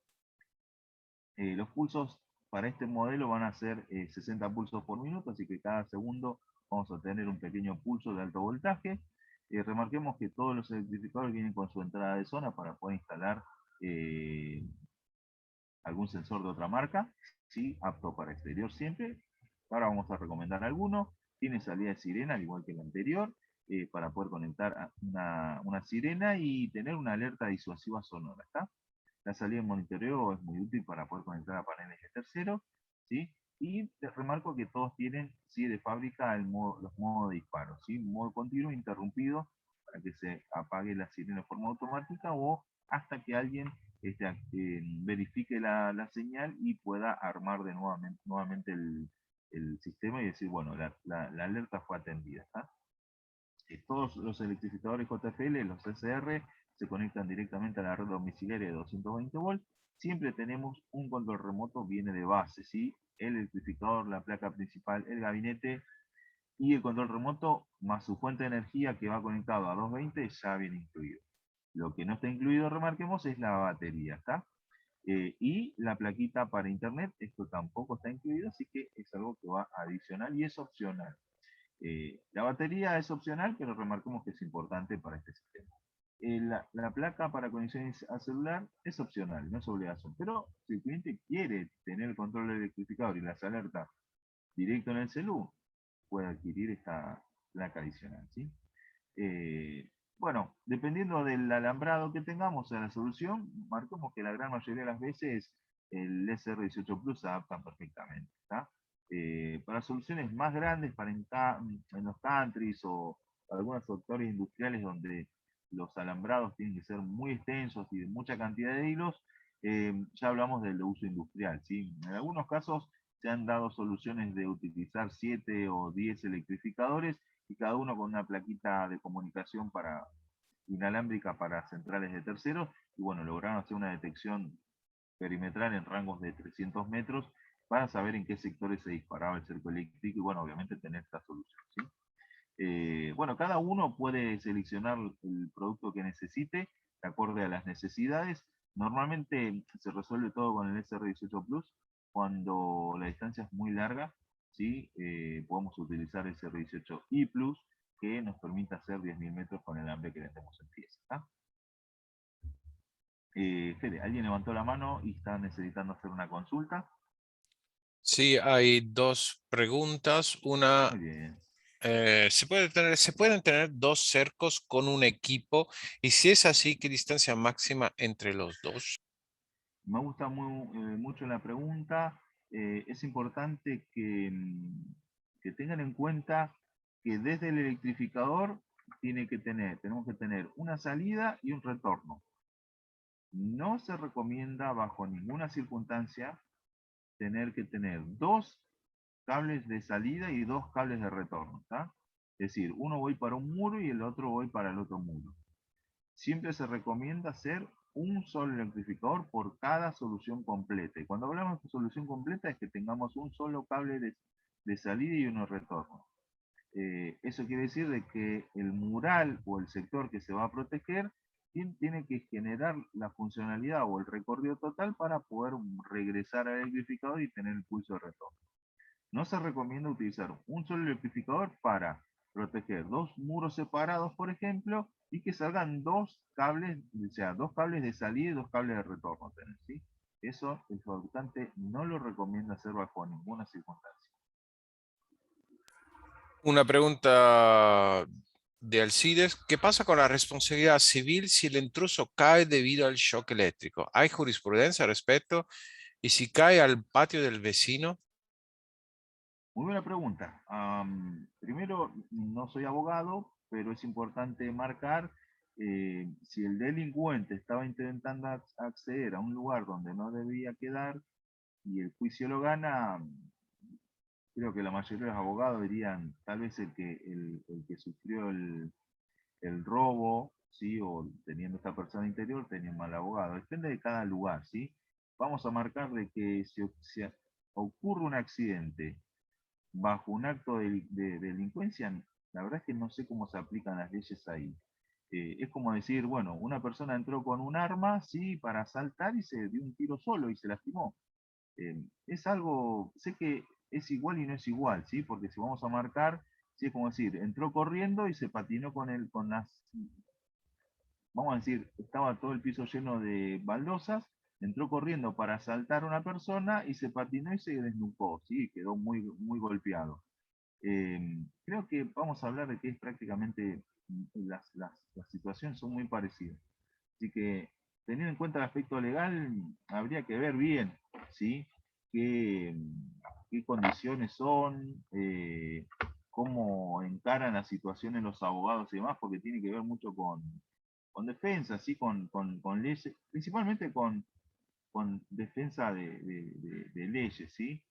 Los pulsos para este modelo van a ser 60 pulsos por minuto, así que cada segundo vamos a tener un pequeño pulso de alto voltaje. Remarquemos que todos los electrificadores vienen con su entrada de zona para poder instalar eh, algún sensor de otra marca, ¿sí? Apto para exterior siempre. Ahora vamos a recomendar alguno. Tiene salida de sirena, al igual que el anterior, para poder conectar a una sirena y tener una alerta disuasiva sonora. ¿Está? La salida de monitoreo es muy útil para poder conectar a paneles de terceros, ¿sí? Y te remarco que todos tienen, sí, de fábrica los modos de disparo, ¿sí? Modo continuo interrumpido para que se apague la sirena de forma automática o hasta que alguien verifique la señal y pueda armar de nuevamente el sistema y decir, bueno, la alerta fue atendida. ¿Está? Todos los electrificadores JFL, los SR, se conectan directamente a la red domiciliaria de 220 volts. Siempre tenemos un control remoto, viene de base, ¿sí? El electrificador, la placa principal, el gabinete y el control remoto, más su fuente de energía que va conectado a 220, ya viene incluido. Lo que no está incluido, remarquemos, es la batería, ¿está? Y la plaquita para internet, esto tampoco está incluido, así que es algo que va adicional y es opcional. La batería es opcional, pero remarquemos que es importante para este sistema. La placa para conexiones a celular es opcional, no es obligación. Pero si el cliente quiere tener el control del electrificador y las alertas directo en el celu, puede adquirir esta placa adicional. ¿Sí? Bueno, dependiendo del alambrado que tengamos en la solución, marcamos que la gran mayoría de las veces el SR18 Plus se adapta perfectamente. ¿Está? Para soluciones más grandes, en los countries o algunos sectores industriales donde los alambrados tienen que ser muy extensos y de mucha cantidad de hilos, ya hablamos del uso industrial. ¿Sí? En algunos casos se han dado soluciones de utilizar 7 o 10 electrificadores y cada uno con una plaquita de comunicación inalámbrica para centrales de terceros, y bueno, lograron hacer una detección perimetral en rangos de 300 metros para saber en qué sectores se disparaba el cerco eléctrico y bueno, obviamente tener esta solución. ¿Sí? Bueno, cada uno puede seleccionar el producto que necesite de acuerdo a las necesidades. Normalmente se resuelve todo con el SR18 Plus. Cuando la distancia es muy larga, ¿sí? Podemos utilizar el SR18i Plus, que nos permite hacer 10.000 metros con el alambre que vendemos en pieza. ¿Está? Fede, alguien levantó la mano y está necesitando hacer una consulta. Sí, hay dos preguntas. Una, Muy bien. se pueden tener dos cercos con un equipo? Y si es así, ¿qué distancia máxima entre los dos? Me gusta mucho la pregunta. Es importante que tengan en cuenta que desde el electrificador tenemos que tener una salida y un retorno. No se recomienda bajo ninguna circunstancia tener que tener dos cables de salida y dos cables de retorno. ¿Tá? Es decir, uno voy para un muro y el otro voy para el otro muro. Siempre se recomienda hacer un solo electrificador por cada solución completa. Y cuando hablamos de solución completa es que tengamos un solo cable de salida y uno de retorno. Eso quiere decir de que el mural o el sector que se va a proteger tiene que generar la funcionalidad o el recorrido total para poder regresar al electrificador y tener el pulso de retorno. No se recomienda utilizar un solo electrificador para proteger dos muros separados, por ejemplo, y que salgan dos cables, o sea, dos cables de salida y dos cables de retorno. ¿Sí? Eso el fabricante no lo recomienda hacer bajo ninguna circunstancia. Una pregunta de Alcides. ¿Qué pasa con la responsabilidad civil si el intruso cae debido al shock eléctrico? ¿Hay jurisprudencia al respecto? ¿Y si cae al patio del vecino? Muy buena pregunta. Primero, no soy abogado, pero es importante marcar si el delincuente estaba intentando acceder a un lugar donde no debía quedar y el juicio lo gana, creo que la mayoría de los abogados dirían, tal vez el que sufrió el robo, ¿sí? O teniendo esta persona interior, tenía un mal abogado. Depende de cada lugar, ¿sí? Vamos a marcar de que si ocurre un accidente bajo un acto de delincuencia, la verdad es que no sé cómo se aplican las leyes ahí. Es como decir, bueno, una persona entró con un arma, sí, para asaltar y se dio un tiro solo y se lastimó. Es algo, sé que es igual y no es igual, ¿sí? Porque si vamos a marcar, sí, es como decir, entró corriendo y se patinó con las, vamos a decir, estaba todo el piso lleno de baldosas, entró corriendo para asaltar a una persona y se patinó y se desnucó, ¿sí? Quedó muy golpeado. Creo que vamos a hablar de que es prácticamente las situaciones son muy parecidas. Así que, teniendo en cuenta el aspecto legal, habría que ver bien, ¿sí? qué condiciones son, cómo encaran la situación en los abogados y demás, porque tiene que ver mucho con defensa, ¿sí? Con leyes, principalmente con defensa de leyes, ¿sí?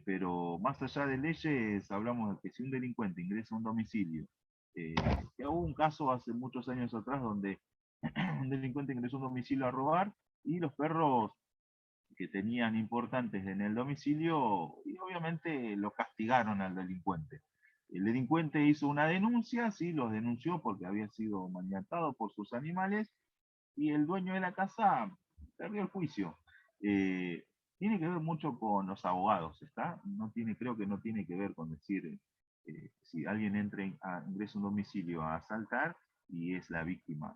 Pero más allá de leyes, hablamos de que si un delincuente ingresa a un domicilio, que hubo un caso hace muchos años atrás donde un delincuente ingresó a un domicilio a robar y los perros que tenían importantes en el domicilio y obviamente lo castigaron al delincuente. El delincuente hizo una denuncia, sí, los denunció porque había sido maniatado por sus animales y el dueño de la casa perdió el juicio. Tiene que ver mucho con los abogados, ¿está? No tiene, creo que no tiene que ver con decir si alguien ingresa a un domicilio a asaltar y es la víctima.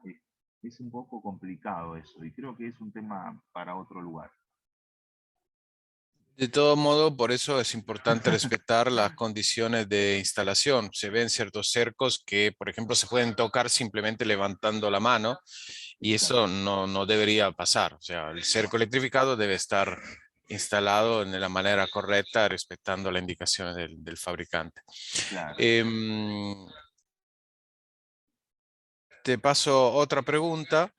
Es un poco complicado eso y creo que es un tema para otro lugar. De todo modo, por eso es importante respetar las condiciones de instalación. Se ven ciertos cercos que, por ejemplo, se pueden tocar simplemente levantando la mano y eso no debería pasar. O sea, el cerco electrificado debe estar instalado de la manera correcta, respetando las indicaciones del fabricante. Claro. Te paso otra pregunta.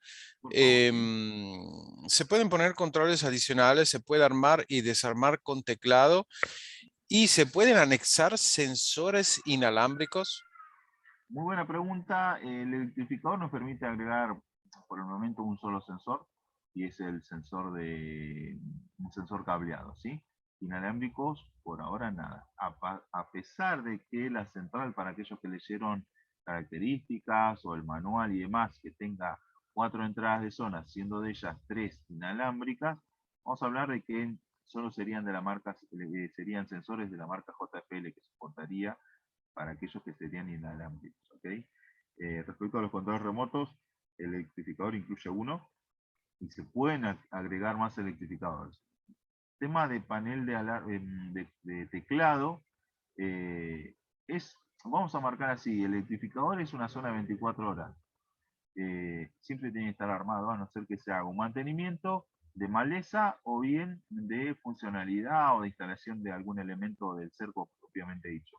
Se pueden poner controles adicionales, se puede armar y desarmar con teclado y se pueden anexar sensores inalámbricos. Muy buena pregunta. El electrificador nos permite agregar por el momento un solo sensor y es el sensor un sensor cableado, ¿sí? Inalámbricos por ahora nada. A pesar de que la central, para aquellos que leyeron características o el manual y demás, que tenga 4 entradas de zona, siendo de ellas 3 inalámbricas, vamos a hablar de que solo serían de la marca, serían sensores de la marca JFL que soportaría para aquellos que serían inalámbricos, ¿ok? Respecto a los controles remotos, el electrificador incluye uno y se pueden agregar más electrificadores. Tema de panel de teclado, vamos a marcar así, el electrificador es una zona de 24 horas. Siempre tiene que estar armado, a no ser que se haga un mantenimiento de maleza o bien de funcionalidad o de instalación de algún elemento del cerco propiamente dicho.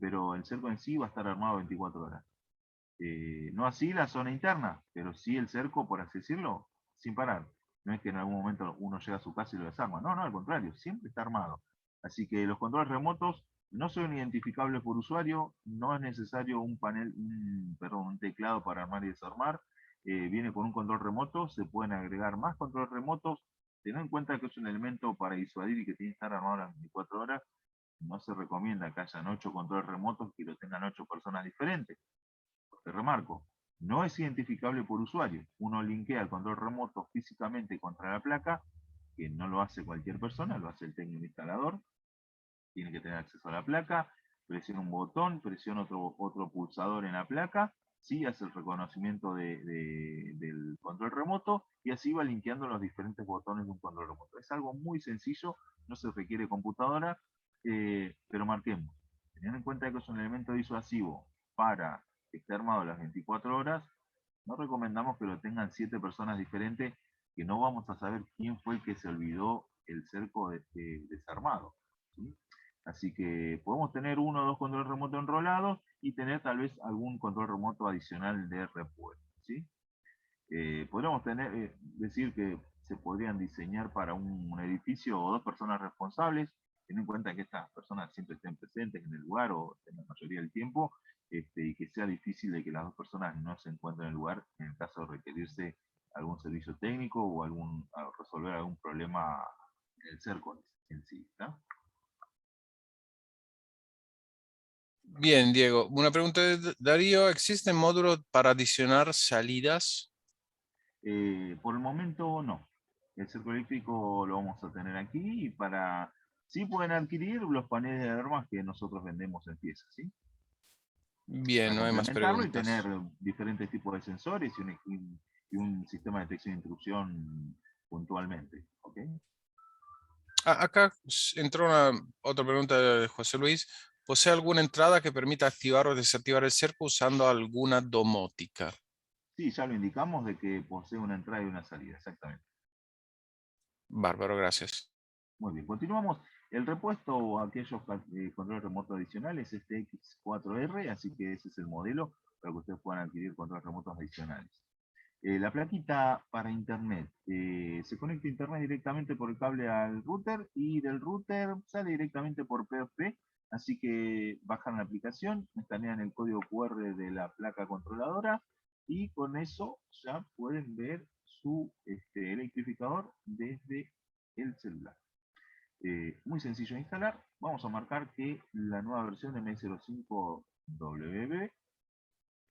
Pero el cerco en sí va a estar armado 24 horas. No así la zona interna, pero sí el cerco, por así decirlo, sin parar. No es que en algún momento uno llega a su casa y lo desarma. No, al contrario, siempre está armado. Así que los controles remotos no son identificables por usuario, no es necesario un un teclado para armar y desarmar. Viene con un control remoto, se pueden agregar más controles remotos. Tened en cuenta que es un elemento para disuadir y que tiene que estar armado las 24 horas. No se recomienda que hayan 8 controles remotos que lo tengan 8 personas diferentes. Porque remarco, no es identificable por usuario. Uno linkea el control remoto físicamente contra la placa, que no lo hace cualquier persona, lo hace el técnico instalador. Tiene que tener acceso a la placa, presiona un botón, presiona otro pulsador en la placa, sí hace el reconocimiento del control remoto y así va linkeando los diferentes botones de un control remoto. Es algo muy sencillo, no se requiere computadora, pero marquemos. Teniendo en cuenta que es un elemento disuasivo para que esté armado las 24 horas, no recomendamos que lo tengan 7 personas diferentes, que no vamos a saber quién fue el que se olvidó el cerco desarmado. ¿Sí? Así que podemos tener 1 o 2 controles remotos enrolados y tener tal vez algún control remoto adicional de repuesto. ¿Sí? Podríamos decir que se podrían diseñar para un edificio o 2 personas responsables, teniendo en cuenta que estas personas siempre estén presentes en el lugar o en la mayoría del tiempo, y que sea difícil de que las 2 personas no se encuentren en el lugar en el caso de requerirse algún servicio técnico o resolver algún problema en el cerco en sí. ¿Está? Bien, Diego. Una pregunta de Darío. ¿Existen módulos para adicionar salidas? Por el momento no. El cerco eléctrico lo vamos a tener aquí y sí pueden adquirir los paneles de alarmas que nosotros vendemos en piezas, ¿sí? Bien, Para no hay más complementarlo y tener preguntas. diferentes tipos de sensores y un sistema de detección e intrusión puntualmente, ¿ok? Acá entró otra pregunta de José Luis. ¿Posee alguna entrada que permita activar o desactivar el cerco usando alguna domótica? Sí, ya lo indicamos de que posee una entrada y una salida, exactamente. Bárbaro, gracias. Muy bien, continuamos. El repuesto o aquellos controles remotos adicionales es este X4R, así que ese es el modelo para que ustedes puedan adquirir controles remotos adicionales. La plaquita para internet. Se conecta a internet directamente por el cable al router y del router sale directamente por P2P. Así que bajan la aplicación, escanean el código QR de la placa controladora y con eso ya pueden ver su electrificador desde el celular. Muy sencillo de instalar. Vamos a marcar que la nueva versión M05WB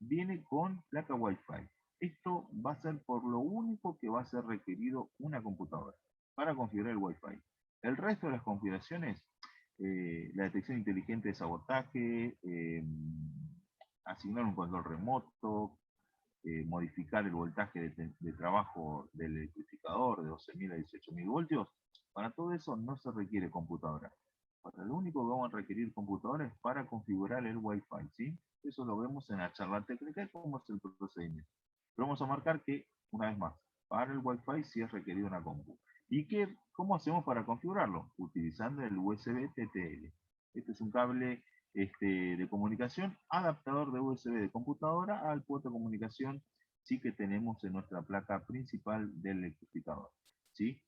viene con placa Wi-Fi. Esto va a ser por lo único que va a ser requerido una computadora para configurar el Wi-Fi. El resto de las configuraciones, la detección inteligente de sabotaje, asignar un control remoto, modificar el voltaje de trabajo del electrificador de 12.000 a 18.000 voltios, para todo eso no se requiere computadora. Para lo único que vamos a requerir computadora es para configurar el Wi-Fi, ¿sí? Eso lo vemos en la charla técnica y cómo es el procedimiento. Pero vamos a marcar que, una vez más, para el Wi-Fi sí es requerido una compu. ¿Y cómo hacemos para configurarlo? Utilizando el USB TTL. Este es un cable de comunicación, adaptador de USB de computadora al puerto de comunicación sí que tenemos en nuestra placa principal del electrificador, ¿sí?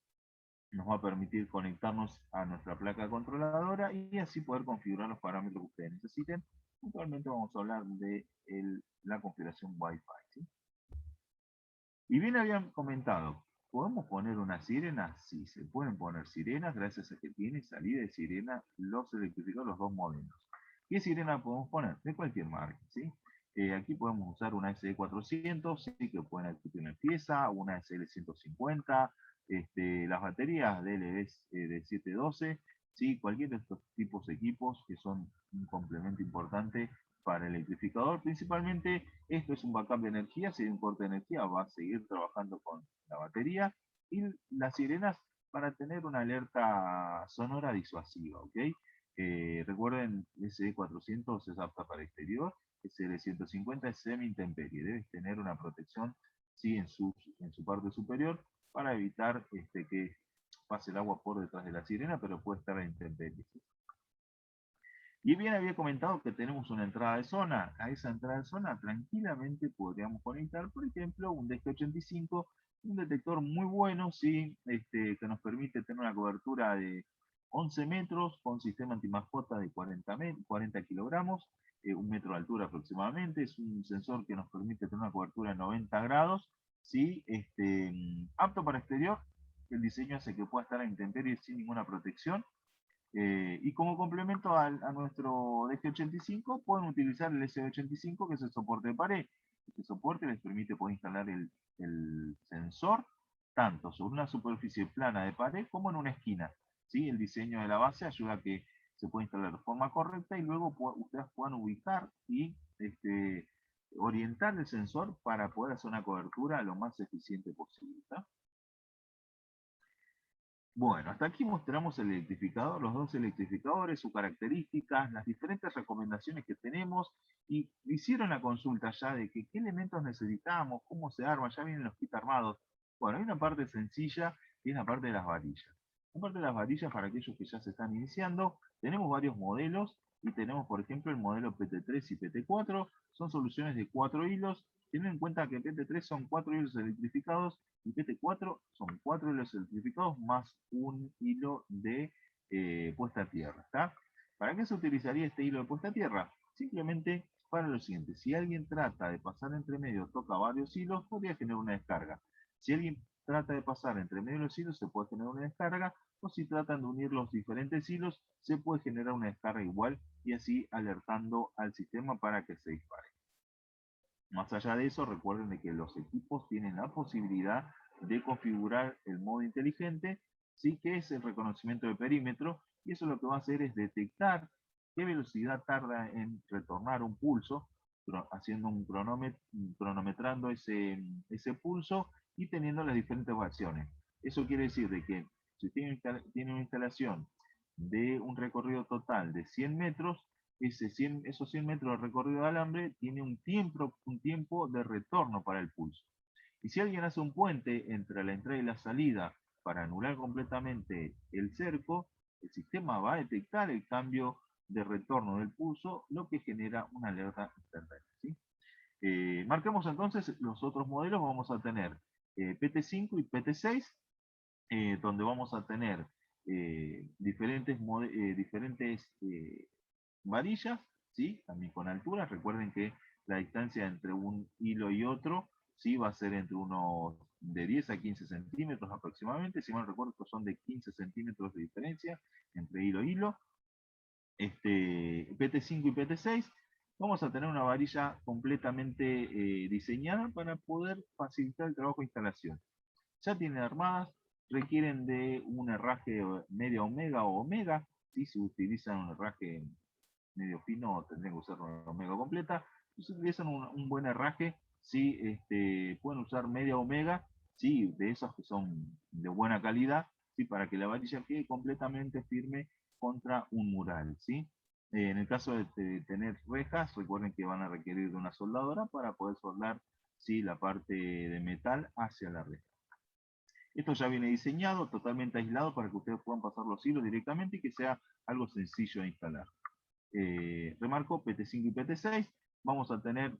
Nos va a permitir conectarnos a nuestra placa controladora y así poder configurar los parámetros que ustedes necesiten. Actualmente vamos a hablar de la configuración Wi-Fi, ¿sí? Y bien habían comentado, ¿podemos poner una sirena? Sí, se pueden poner sirenas gracias a que tiene salida de sirena los electrificadores, los dos modelos. ¿Qué sirena podemos poner? De cualquier marca, ¿sí? Aquí podemos usar una SE400, ¿sí? Que pueden adquirir en pieza, una SL150, las baterías DLD de 712, ¿sí? Cualquier de estos tipos de equipos que son un complemento importante para el electrificador. Principalmente esto es un backup de energía, si hay un corte de energía va a seguir trabajando con la batería, y las sirenas para tener una alerta sonora disuasiva, ¿ok? Recuerden, SE400 es apta para exterior, SL150 es semi-intemperie, debes tener una protección, ¿sí? en su parte superior para evitar que pase el agua por detrás de la sirena, pero puede estar a intemperie. Y bien había comentado que tenemos una entrada de zona. A esa entrada de zona tranquilamente podríamos conectar, por ejemplo, un DG85, un detector muy bueno, ¿sí? Que nos permite tener una cobertura de 11 metros con sistema antimascota de 40 kilogramos, 1 metro de altura aproximadamente. Es un sensor que nos permite tener una cobertura de 90 grados, ¿sí? Apto para exterior. El diseño hace que pueda estar a intemperie sin ninguna protección. Y como complemento a nuestro DG85, pueden utilizar el S85, que es el soporte de pared. Este soporte les permite poder instalar el sensor tanto sobre una superficie plana de pared como en una esquina, ¿sí? El diseño de la base ayuda a que se pueda instalar de forma correcta y luego ustedes puedan ubicar y orientar el sensor para poder hacer una cobertura lo más eficiente posible, ¿tá? Bueno, hasta aquí mostramos el electrificador, los dos electrificadores, sus características, las diferentes recomendaciones que tenemos, y hicieron la consulta ya de que qué elementos necesitamos, cómo se arma, ya vienen los kits armados. Bueno, hay una parte sencilla y es la parte de las varillas. La parte de las varillas, para aquellos que ya se están iniciando, tenemos varios modelos y tenemos, por ejemplo, el modelo PT3 y PT4, son soluciones de 4 hilos. Teniendo en cuenta que PT3 son 4 hilos electrificados y PT4 son 4 hilos electrificados más un hilo de puesta a tierra, ¿está? ¿Para qué se utilizaría este hilo de puesta a tierra? Simplemente para lo siguiente: si alguien trata de pasar entre medio, toca varios hilos, podría generar una descarga. Si alguien trata de pasar entre medio de los hilos, se puede generar una descarga, o si tratan de unir los diferentes hilos, se puede generar una descarga igual, y así alertando al sistema para que se dispare. Más allá de eso, recuerden de que los equipos tienen la posibilidad de configurar el modo inteligente, ¿sí? Que es el reconocimiento de perímetro, y eso lo que va a hacer es detectar qué velocidad tarda en retornar un pulso, haciendo un cronometrando ese pulso y teniendo las diferentes versiones. Eso quiere decir de que si tiene una instalación de un recorrido total de 100 metros, esos 100 metros de recorrido de alambre tiene un tiempo de retorno para el pulso. Y si alguien hace un puente entre la entrada y la salida para anular completamente el cerco, el sistema va a detectar el cambio de retorno del pulso, lo que genera una alerta instantánea, ¿sí? Marquemos entonces los otros modelos. Vamos a tener PT5 y PT6, donde vamos a tener diferentes varillas, ¿sí? También con alturas. Recuerden que la distancia entre un hilo y otro, ¿sí? Va a ser entre unos de 10 a 15 centímetros aproximadamente. Si mal recuerdo, son de 15 centímetros de diferencia entre hilo e hilo. PT5 y PT6, vamos a tener una varilla completamente diseñada para poder facilitar el trabajo de instalación. Ya tienen armadas, requieren de un herraje media omega o omega. Si se utilizan un herraje medio fino, tendrían que usar una omega completa. Si se utilizan un buen herraje, sí, pueden usar media omega, sí, de esos que son de buena calidad, sí, para que la varilla quede completamente firme contra un mural, ¿sí? En el caso de tener rejas, recuerden que van a requerir de una soldadora para poder soldar, ¿sí?, la parte de metal hacia la reja. Esto ya viene diseñado, totalmente aislado, para que ustedes puedan pasar los hilos directamente y que sea algo sencillo de instalar. Remarco, PT5 y PT6, vamos a tener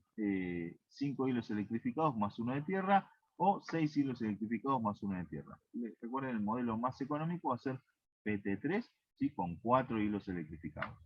5 hilos electrificados más uno de tierra, o 6 hilos electrificados más uno de tierra. Recuerden, el modelo más económico va a ser PT3, ¿sí?, con 4 hilos electrificados.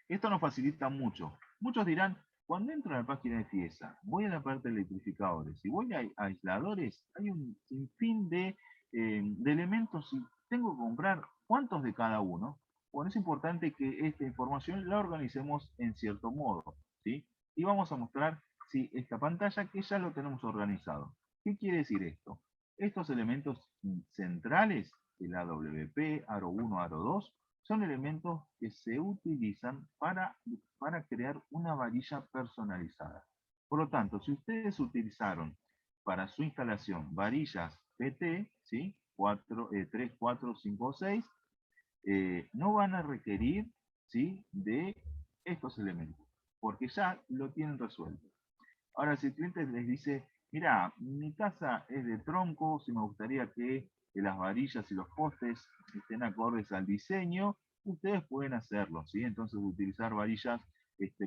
Esto nos facilita mucho. Muchos dirán, cuando entro a la página de FIESA, voy a la parte de electrificadores y voy a aisladores, hay un sinfín de elementos y tengo que comprar cuántos de cada uno. Bueno, es importante que esta información la organicemos en cierto modo, ¿sí? Y vamos a mostrar, ¿sí?, esta pantalla que ya lo tenemos organizado. ¿Qué quiere decir esto? Estos elementos centrales, el AWP, Aro 1, Aro 2, son elementos que se utilizan para crear una varilla personalizada. Por lo tanto, si ustedes utilizaron para su instalación varillas PT, ¿sí?, 3, 4, 5 o 6, no van a requerir, ¿sí?, de estos elementos, porque ya lo tienen resuelto. Ahora, si el cliente les dice, mira, mi casa es de tronco, si me gustaría que las varillas y los postes estén acordes al diseño, ustedes pueden hacerlo, ¿sí? Entonces, utilizar varillas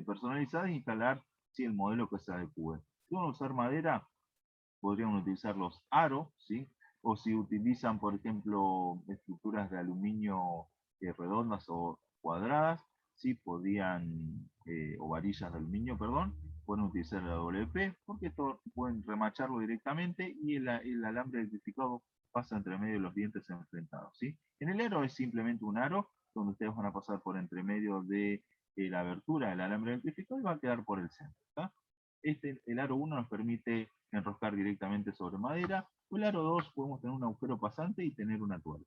personalizadas e instalar, ¿sí?, el modelo que se adecue. Si van a usar madera, podrían utilizar los aros, ¿sí? O si utilizan, por ejemplo, estructuras de aluminio redondas o cuadradas, ¿sí?, podrían, o varillas de aluminio, perdón, pueden utilizar la WP, porque esto pueden remacharlo directamente y el alambre electrificado pasa entre medio de los dientes enfrentados, ¿sí? En el aro es simplemente un aro donde ustedes van a pasar por entre medio de la abertura del alambre electrificado y va a quedar por el centro, ¿tá? El aro 1 nos permite enroscar directamente sobre madera, o el aro 2 podemos tener un agujero pasante y tener una tuerca.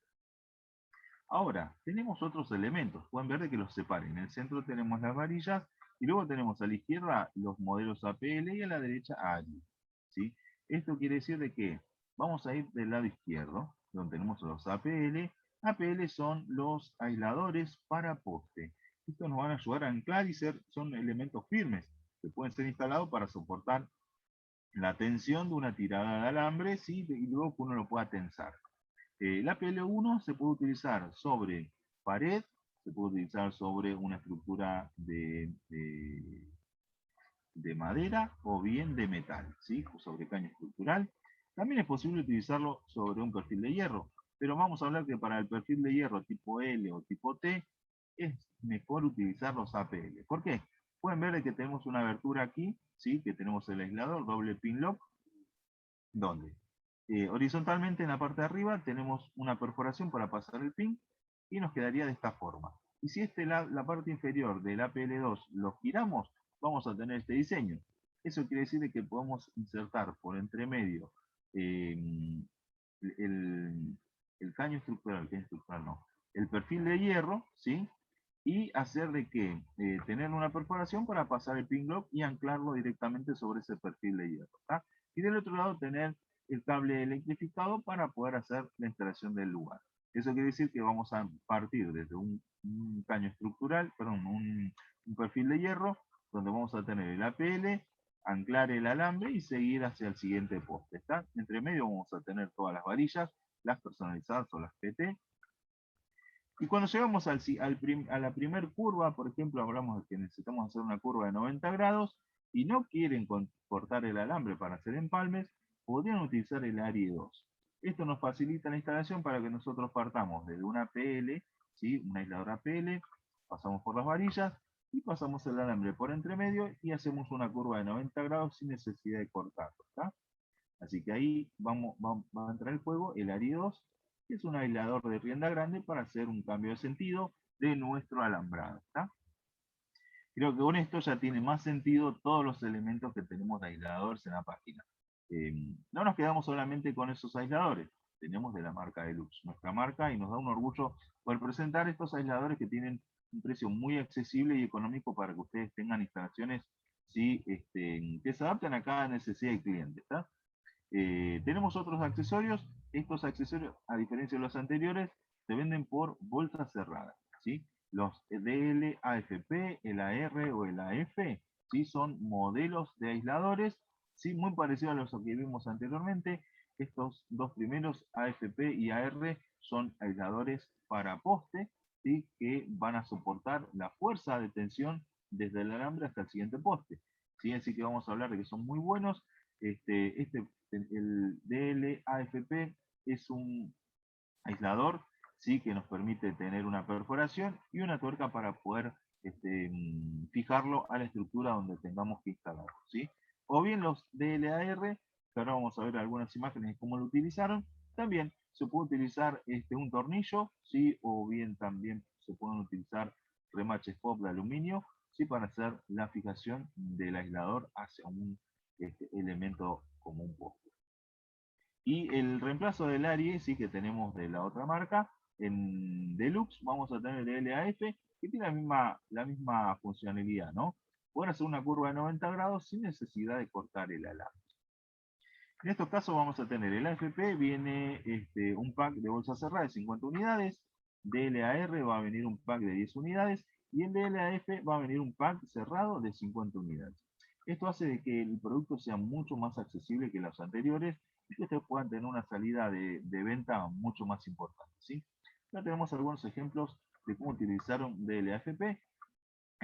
Ahora, tenemos otros elementos, pueden ver de que los separen. En el centro tenemos las varillas, y luego tenemos a la izquierda los modelos APL y a la derecha ARI, ¿sí? Esto quiere decir de que vamos a ir del lado izquierdo, donde tenemos los APL. APL son los aisladores para poste. Estos nos van a ayudar a anclar y son elementos firmes que pueden ser instalados para soportar la tensión de una tirada de alambre, ¿sí?, y luego que uno lo pueda tensar. El APL1 se puede utilizar sobre pared, se puede utilizar sobre una estructura de madera o bien de metal, ¿sí?, o sobre caño estructural. También es posible utilizarlo sobre un perfil de hierro, pero vamos a hablar que para el perfil de hierro tipo L o tipo T es mejor utilizar los APL. ¿Por qué? Pueden ver que tenemos una abertura aquí, ¿sí?, que tenemos el aislador doble pin lock, donde horizontalmente en la parte de arriba tenemos una perforación para pasar el pin y nos quedaría de esta forma. Y si la parte inferior del APL2 lo giramos, vamos a tener este diseño. Eso quiere decir que podemos insertar por entre medio el caño estructural, no, el perfil de hierro, ¿sí?, y hacer de que tener una perforación para pasar el pin lock y anclarlo directamente sobre ese perfil de hierro, ¿tá? Y del otro lado tener el cable electrificado para poder hacer la instalación del lugar. Eso quiere decir que vamos a partir desde un caño estructural, perdón, un perfil de hierro, donde vamos a tener el APL, anclar el alambre y seguir hacia el siguiente poste, ¿está? Entre medio vamos a tener todas las varillas, las personalizadas o las PT. Y cuando llegamos a la primer curva, por ejemplo, hablamos de que necesitamos hacer una curva de 90 grados y no quieren cortar el alambre para hacer empalmes, podrían utilizar el Ari 2. Esto nos facilita la instalación para que nosotros partamos desde una PL, ¿sí? Una aisladora PL, pasamos por las varillas y pasamos el alambre por entre medio y hacemos una curva de 90 grados sin necesidad de cortarlo. ¿Está? Así que ahí va a entrar en juego el Ari 2, que es un aislador de rienda grande para hacer un cambio de sentido de nuestro alambrado. ¿Está? Creo que con esto ya tiene más sentido todos los elementos que tenemos de aisladores en la página. No nos quedamos solamente con esos aisladores, tenemos de la marca Deluxe, nuestra marca, y nos da un orgullo poder presentar estos aisladores que tienen un precio muy accesible y económico para que ustedes tengan instalaciones, ¿sí? Que se adapten a cada necesidad del cliente. ¿Está? Tenemos otros accesorios. Estos accesorios, a diferencia de los anteriores, se venden por bolsa cerrada, ¿sí? Los DL, AFP, el AR o el AF, ¿sí? Son modelos de aisladores, ¿sí? Muy parecidos a los que vimos anteriormente. Estos dos primeros, AFP y AR, son aisladores para poste, ¿sí? Que van a soportar la fuerza de tensión desde el alambre hasta el siguiente poste, ¿sí? Así que vamos a hablar de que son muy buenos. El DL-AFP es un aislador, ¿sí? Que nos permite tener una perforación y una tuerca para poder fijarlo a la estructura donde tengamos que instalarlo, ¿sí? O bien los DLAR, que ahora vamos a ver algunas imágenes de cómo lo utilizaron, también se puede utilizar un tornillo, ¿sí? O bien también se pueden utilizar remaches pop de aluminio, ¿sí? Para hacer la fijación del aislador hacia un elemento como un poste. Y el reemplazo del Ari, sí, que tenemos de la otra marca, en Deluxe vamos a tener el LAF, que tiene la misma funcionalidad, ¿no? Poder hacer una curva de 90 grados sin necesidad de cortar el alambre. En estos casos vamos a tener el AFP, viene un pack de bolsa cerrada de 50 unidades, DLAR va a venir un pack de 10 unidades, y el DLAF va a venir un pack cerrado de 50 unidades. Esto hace de que el producto sea mucho más accesible que los anteriores y que ustedes puedan tener una salida de venta mucho más importante, ¿sí? Ya tenemos algunos ejemplos de cómo utilizaron DLAFP.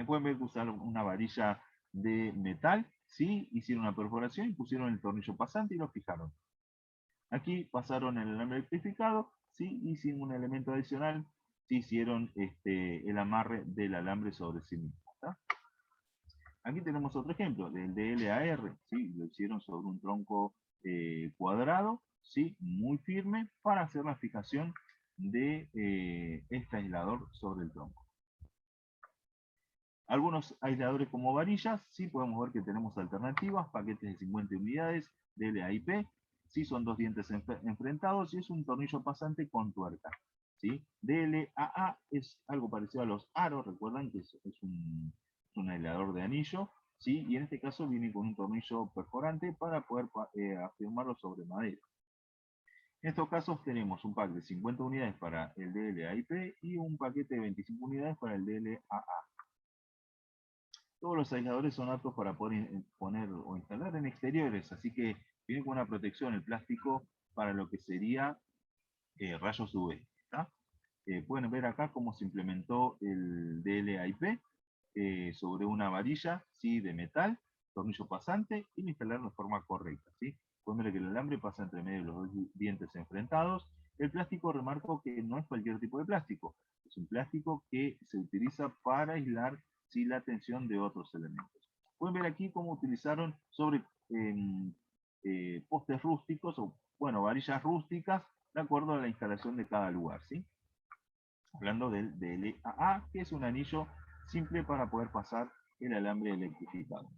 Pueden ver que usaron una varilla de metal, ¿sí? Hicieron una perforación y pusieron el tornillo pasante y lo fijaron. Aquí pasaron el alambre electrificado, ¿sí? Y sin un elemento adicional, sí hicieron el amarre del alambre sobre sí mismo. ¿Tá? Aquí tenemos otro ejemplo del DLAR, ¿sí? Lo hicieron sobre un tronco cuadrado, ¿sí? Muy firme para hacer la fijación de este aislador sobre el tronco. Algunos aisladores como varillas, sí podemos ver que tenemos alternativas, paquetes de 50 unidades, DLAIP, sí son dos dientes enfrentados y es un tornillo pasante con tuerca. ¿Sí? DLAA es algo parecido a los aros, recuerdan que es un aislador de anillo, ¿sí? Y en este caso viene con un tornillo perforante para poder afirmarlo sobre madera. En estos casos tenemos un pack de 50 unidades para el DLAIP y un paquete de 25 unidades para el DLAA. Todos los aisladores son aptos para poder poner o instalar en exteriores, así que viene con una protección el plástico para lo que sería rayos UV. Pueden ver acá cómo se implementó el DLAIP sobre una varilla, ¿sí? De metal, tornillo pasante, y lo instalaron de forma correcta. ¿Sí? Pueden ver que el alambre pasa entre medio de los dos dientes enfrentados. El plástico, remarco que no es cualquier tipo de plástico, es un plástico que se utiliza para aislar, ¿sí? La tensión de otros elementos. Pueden ver aquí cómo utilizaron sobre postes rústicos, o bueno, varillas rústicas, de acuerdo a la instalación de cada lugar, ¿sí? Hablando del DLAA, que es un anillo simple para poder pasar el alambre electrificado.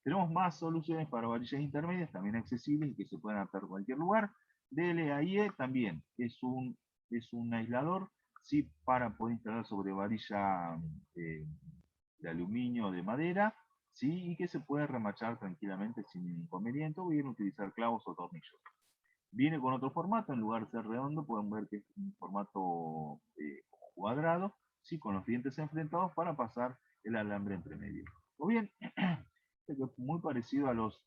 Tenemos más soluciones para varillas intermedias, también accesibles y que se pueden adaptar a cualquier lugar. DLAIE también es un aislador, ¿sí? Para poder instalar sobre varilla de aluminio o de madera, ¿sí? Y que se puede remachar tranquilamente sin inconveniente, o bien utilizar clavos o tornillos. Viene con otro formato, en lugar de ser redondo, pueden ver que es un formato cuadrado, ¿sí? Con los dientes enfrentados para pasar el alambre entre medio. O bien, es muy parecido a los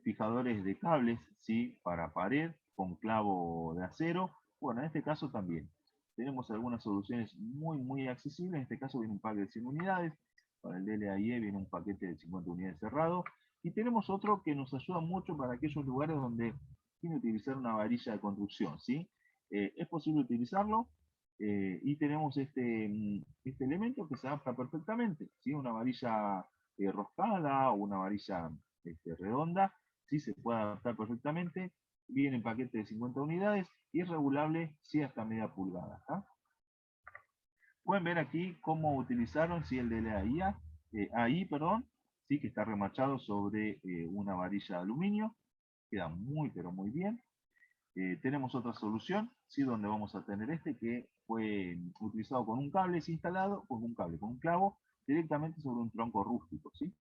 fijadores de cables, ¿sí? Para pared, con clavo de acero, Bueno, en este caso también. Tenemos algunas soluciones muy accesibles. En este caso viene un pack de 100 unidades. Para el DLAIE viene un paquete de 50 unidades cerrado. Y tenemos otro que nos ayuda mucho para aquellos lugares donde tiene que utilizar una varilla de construcción, ¿sí? Es posible utilizarlo y tenemos este elemento que se adapta perfectamente, ¿sí? Una varilla roscada o una varilla redonda, ¿sí? Se puede adaptar perfectamente. Viene en paquete de 50 unidades y es regulable sí hasta media pulgada. ¿Ah? Pueden ver aquí cómo utilizaron sí, el de la AI, perdón, sí, que está remachado sobre una varilla de aluminio. Queda muy, pero muy bien. Tenemos otra solución, ¿sí? Donde vamos a tener que fue utilizado con un cable, es instalado con un cable, con un clavo, directamente sobre un tronco rústico. ¿Sí?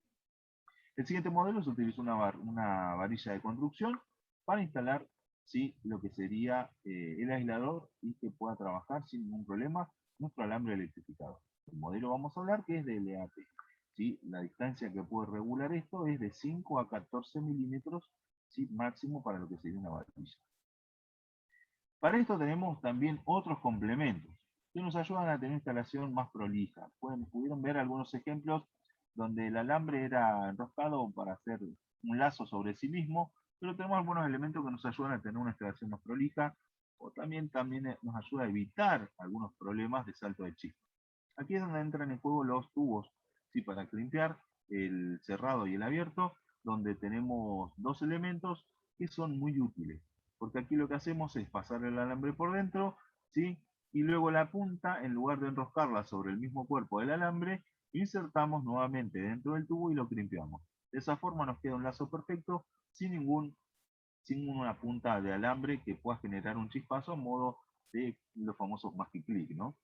El siguiente modelo se utiliza una varilla de construcción para instalar ¿sí? Lo que sería el aislador y que pueda trabajar sin ningún problema nuestro alambre electrificado. El modelo vamos a hablar que es de LAT. ¿Sí? La distancia que puede regular esto es de 5 a 14 milímetros ¿sí? Máximo para lo que sería una varilla. Para esto tenemos también otros complementos que nos ayudan a tener una instalación más prolija. Pudieron ver algunos ejemplos donde el alambre era enroscado para hacer un lazo sobre sí mismo, pero tenemos algunos elementos que nos ayudan a tener una instalación más prolija, o también nos ayuda a evitar algunos problemas de salto de chispa. Aquí es donde entran en juego los tubos, ¿sí? Para limpiar el cerrado y el abierto, donde tenemos dos elementos que son muy útiles, porque aquí lo que hacemos es pasar el alambre por dentro, ¿sí? Y luego la punta, en lugar de enroscarla sobre el mismo cuerpo del alambre, insertamos nuevamente dentro del tubo y lo crimpeamos. De esa forma nos queda un lazo perfecto, sin una punta de alambre que pueda generar un chispazo a modo de los famosos magic click, ¿no?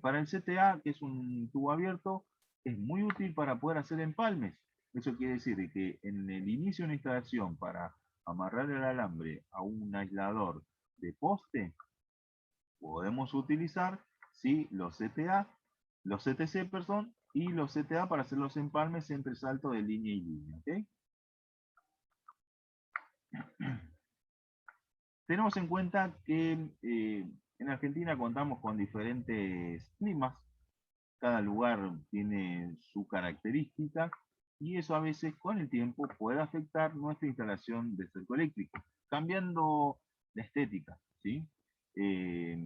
Para el CTA, que es un tubo abierto, es muy útil para poder hacer empalmes. Eso quiere decir que en el inicio de una instalación para amarrar el alambre a un aislador de poste, podemos utilizar ¿sí? Los CTA, los CTC, perdón, y los CTA para hacer los empalmes entre salto de línea y línea. ¿Okay? Tenemos en cuenta que en Argentina contamos con diferentes climas. Cada lugar tiene su característica y eso a veces con el tiempo puede afectar nuestra instalación de cerco eléctrico, cambiando la estética, ¿sí? Eh,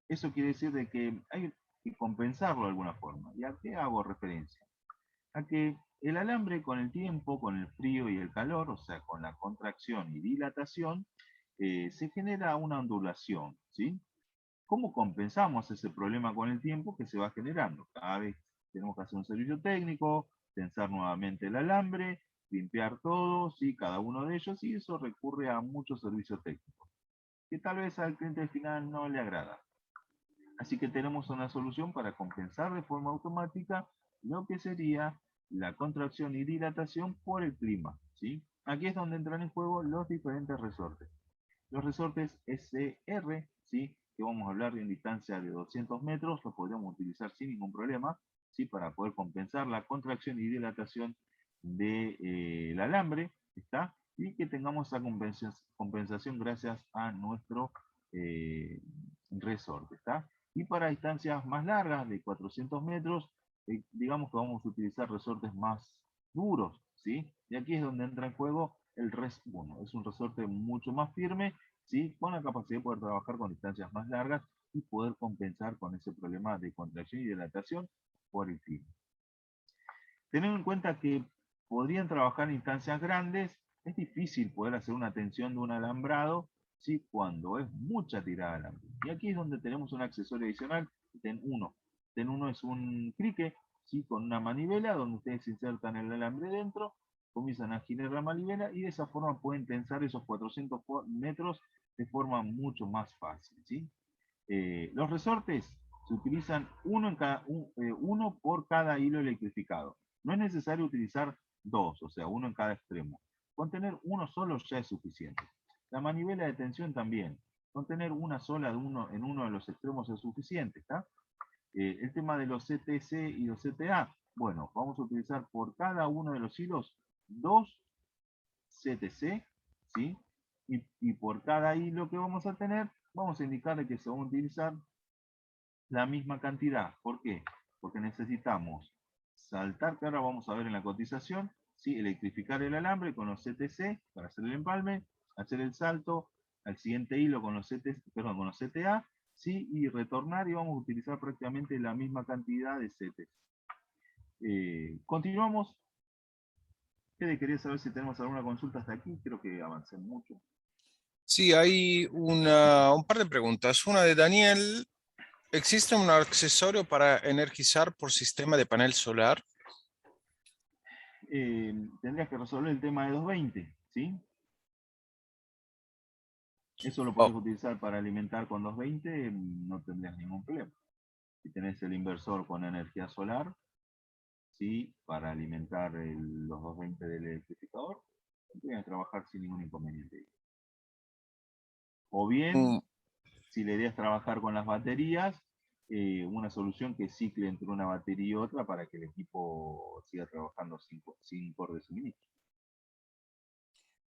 Eso quiere decir de que hay que compensarlo de alguna forma. ¿Y a qué hago referencia? A que el alambre con el tiempo, con el frío y el calor, o sea, con la contracción y dilatación, se genera una ondulación, ¿sí? ¿Cómo compensamos ese problema con el tiempo que se va generando? Cada vez tenemos que hacer un servicio técnico, tensar nuevamente el alambre, limpiar todo, ¿sí? Cada uno de ellos, y eso recurre a muchos servicios técnicos, que tal vez al cliente final no le agrada. Así que tenemos una solución para compensar de forma automática lo que sería la contracción y dilatación por el clima, ¿sí? Aquí es donde entran en juego los diferentes resortes. Los resortes SR, ¿sí? Que vamos a hablar de en distancia de 200 metros, los podríamos utilizar sin ningún problema, ¿sí? Para poder compensar la contracción y dilatación del alambre, ¿está? Y que tengamos esa compensación gracias a nuestro resorte, ¿está? Y para distancias más largas, de 400 metros, digamos que vamos a utilizar resortes más duros, ¿sí? Y aquí es donde entra en juego el RES 1. Es un resorte mucho más firme, ¿sí? Con la capacidad de poder trabajar con distancias más largas y poder compensar con ese problema de contracción y dilatación por el clima. Teniendo en cuenta que podrían trabajar en instancias grandes, es difícil poder hacer una tensión de un alambrado, ¿sí? Cuando es mucha tirada de alambre. Y aquí es donde tenemos un accesorio adicional, TEN 1. TEN 1 es un crique, ¿sí? Con una manivela donde ustedes insertan el alambre dentro, comienzan a girar la manivela y de esa forma pueden tensar esos 400 metros de forma mucho más fácil, ¿sí? Los resortes se utilizan uno por cada hilo electrificado. No es necesario utilizar dos, o sea, uno en cada extremo. Con tener uno solo ya es suficiente. La manivela de tensión también. Con tener una sola en uno de los extremos es suficiente, ¿está? El tema de los CTC y los CTA, bueno, vamos a utilizar por cada uno de los hilos dos CTC, ¿sí? Y por cada hilo que vamos a tener, vamos a indicarle que se va a utilizar la misma cantidad. ¿Por qué? Porque necesitamos saltar, que ahora vamos a ver en la cotización, ¿sí? Electrificar el alambre con los CTC para hacer el empalme, hacer el salto al siguiente hilo con los con los CTA, ¿sí? Y retornar, y vamos a utilizar prácticamente la misma cantidad de CTC. Continuamos. Quería saber si tenemos alguna consulta hasta aquí. Creo que avancé mucho. Sí, hay un par de preguntas. Una de Daniel. ¿Existe un accesorio para energizar por sistema de panel solar? Tendrías que resolver el tema de 220, ¿sí? Eso lo Oh, podés utilizar para alimentar con 220, no tendrías ningún problema. Si tenés el inversor con energía solar, ¿sí? Para alimentar los 220 del electrificador, tendrías que trabajar sin ningún inconveniente. O bien, mm, si la idea es trabajar con las baterías, una solución que cicle entre una batería y otra para que el equipo siga trabajando sin corte de suministro.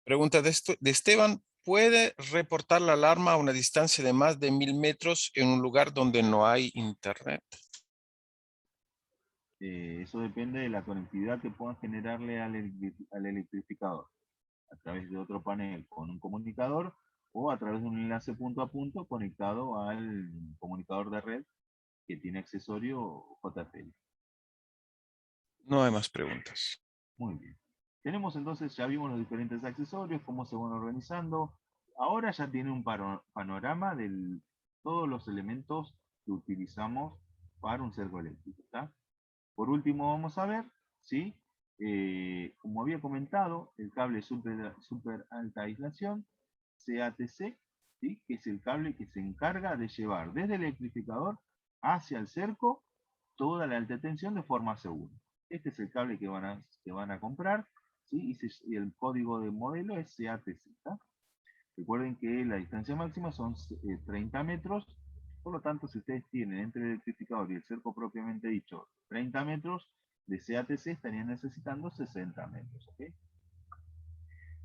pregunta de Esteban. ¿Puede reportar la alarma a una distancia de más de 1000 metros en un lugar donde no hay internet? Eso depende de la conectividad que puedan generarle al electrificador, a través de otro panel con un comunicador o a través de un enlace punto a punto conectado al comunicador de red que tiene accesorio JFL. No hay más preguntas. Muy bien. Tenemos entonces, ya vimos los diferentes accesorios, cómo se van organizando. Ahora ya tiene un panorama de todos los elementos que utilizamos para un cerco eléctrico. ¿Está? Por último vamos a ver, ¿sí? Como había comentado, el cable super alta aislación, CATC, ¿sí? Que es el cable que se encarga de llevar desde el electrificador hacia el cerco toda la alta tensión de forma segura. Este es el cable que van a comprar, ¿sí? Y el código de modelo es CATC. ¿Tá? Recuerden que la distancia máxima son 30 metros, por lo tanto, si ustedes tienen entre el electrificador y el cerco propiamente dicho 30 metros, de CATC estarían necesitando 60 metros. ¿Okay?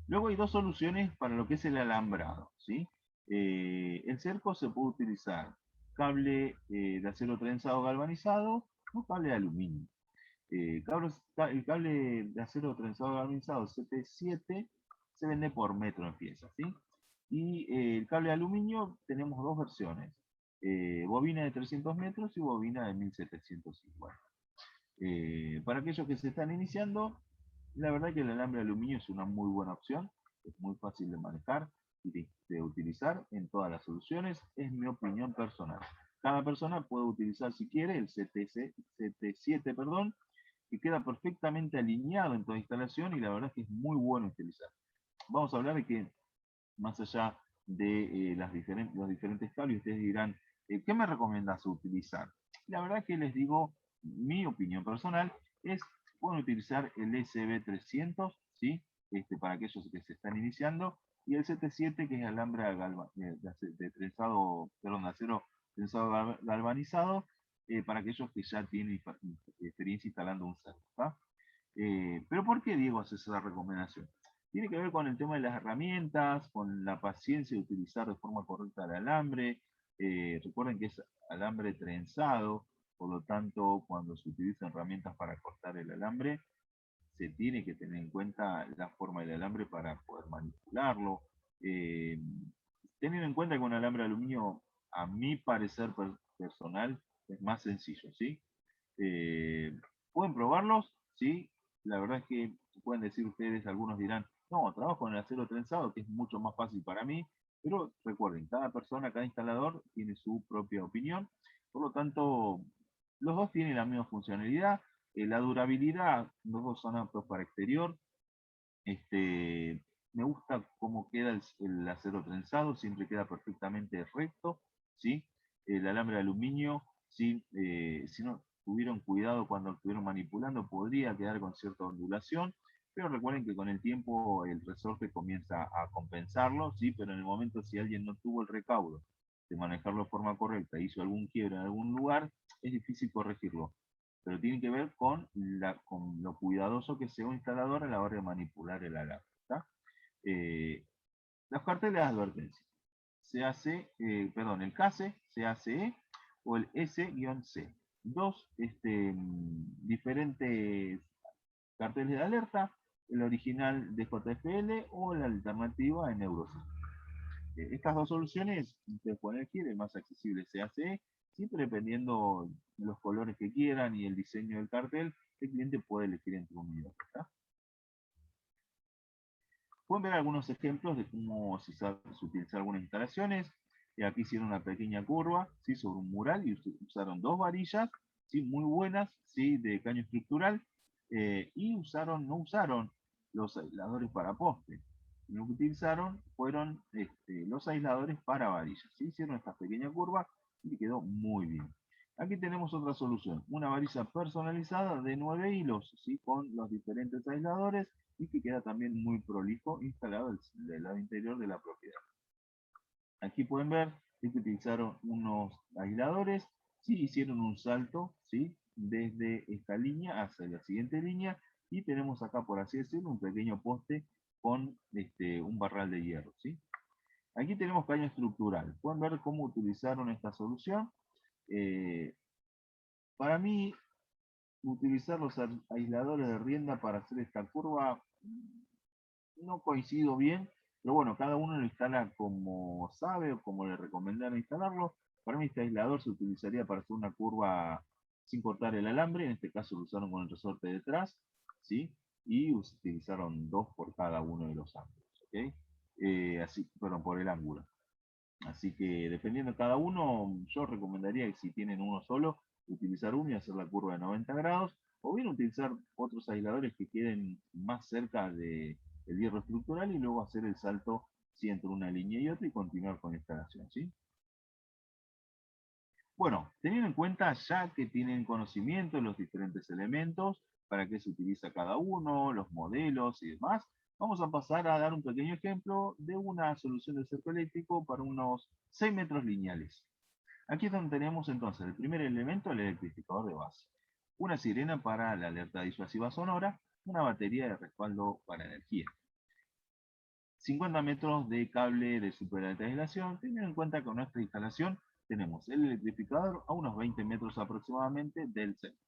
Luego hay dos soluciones para lo que es el alambrado. ¿Sí? El cerco se puede utilizar cable de acero trenzado galvanizado o cable de aluminio. El cable de acero trenzado galvanizado CT7 se vende por metro en piezas, ¿sí? Y el cable de aluminio tenemos dos versiones, bobina de 300 metros y bobina de 1750. Para aquellos que se están iniciando, la verdad que el alambre de aluminio es una muy buena opción, es muy fácil de manejar y de utilizar en todas las soluciones, es mi opinión personal. Cada persona puede utilizar si quiere el CT7, perdón, que queda perfectamente alineado en toda instalación y la verdad es que es muy bueno utilizar. Vamos a hablar de que más allá de los diferentes cables, ustedes dirán, ¿qué me recomiendas utilizar? La verdad que les digo, mi opinión personal es, pueden utilizar el SB300, ¿sí? Para aquellos que se están iniciando, y el CT7, que es alambre de trenzado, perdón, de acero trenzado galvanizado, para aquellos que ya tienen experiencia instalando un cerco. Pero ¿por qué Diego hace esa recomendación? Tiene que ver con el tema de las herramientas, con la paciencia de utilizar de forma correcta el alambre. Recuerden que es alambre trenzado, por lo tanto, cuando se utilizan herramientas para cortar el alambre, se tiene que tener en cuenta la forma del alambre para poder manipularlo. Eh, Teniendo en cuenta que un alambre de aluminio, a mi parecer personal, es más sencillo, ¿sí? Pueden probarlos, ¿sí? La verdad es que pueden decir ustedes, algunos dirán, no, trabajo con el acero trenzado, que es mucho más fácil para mí, pero recuerden, cada persona, cada instalador tiene su propia opinión, por lo tanto, los dos tienen la misma funcionalidad, la durabilidad, los dos son aptos para exterior, me gusta cómo queda el acero trenzado, siempre queda perfectamente recto, ¿sí? El alambre de aluminio, ¿sí? Si no tuvieron cuidado cuando lo estuvieron manipulando, podría quedar con cierta ondulación, pero recuerden que con el tiempo el resorte comienza a compensarlo, ¿sí? Pero en el momento si alguien no tuvo el recaudo de manejarlo de forma correcta, hizo algún quiebre en algún lugar, es difícil corregirlo, pero tiene que ver con lo cuidadoso que sea un instalador a la hora de manipular el alambre. ¿Tá? Los carteles de advertencia. el CASE, CACE o el S-C. Dos diferentes carteles de alerta, el original de JFL o la alternativa en Eurosys. Estas dos soluciones ustedes pueden elegir, el más accesible es CACE, siempre dependiendo de los colores que quieran y el diseño del cartel, el cliente puede elegir entre uno y otro. ¿Está? Pueden ver algunos ejemplos de cómo se utilizan algunas instalaciones. Aquí hicieron una pequeña curva, ¿sí?, sobre un mural y usaron dos varillas, ¿sí?, muy buenas, ¿sí?, de caño estructural, y no usaron los aisladores para poste. Lo que utilizaron fueron los aisladores para varillas. ¿Sí? Hicieron esta pequeña curva y quedó muy bien. Aquí tenemos otra solución, una varilla personalizada de 9 hilos, ¿sí?, con los diferentes aisladores, y que queda también muy prolijo instalado del lado interior de la propiedad. Aquí pueden ver que utilizaron unos aisladores, ¿sí?, hicieron un salto, ¿sí?, desde esta línea hacia la siguiente línea, y tenemos acá, por así decirlo, un pequeño poste con un barral de hierro, ¿sí? Aquí tenemos caño estructural. Pueden ver cómo utilizaron esta solución. Para mí, utilizar los aisladores de rienda para hacer esta curva no coincido bien, pero bueno, cada uno lo instala como sabe o como le recomendaron instalarlo. Para mí este aislador se utilizaría para hacer una curva sin cortar el alambre, en este caso lo usaron con el resorte detrás, ¿sí? Y utilizaron dos por cada uno de los ángulos, ¿ok? Perdón, por el ángulo. Así que dependiendo de cada uno, yo recomendaría que si tienen uno solo, utilizar uno y hacer la curva de 90 grados, o bien utilizar otros aisladores que queden más cerca del hierro estructural y luego hacer el salto, ¿sí?, entre una línea y otra y continuar con la instalación, ¿sí? Bueno, teniendo en cuenta ya que tienen conocimiento de los diferentes elementos, para qué se utiliza cada uno, los modelos y demás, vamos a pasar a dar un pequeño ejemplo de una solución de cerco eléctrico para unos 6 metros lineales. Aquí es donde tenemos entonces el primer elemento, el electrificador de base, una sirena para la alerta disuasiva sonora, una batería de respaldo para energía, 50 metros de cable de superalta aislación, teniendo en cuenta que con nuestra instalación tenemos el electrificador a unos 20 metros aproximadamente del centro.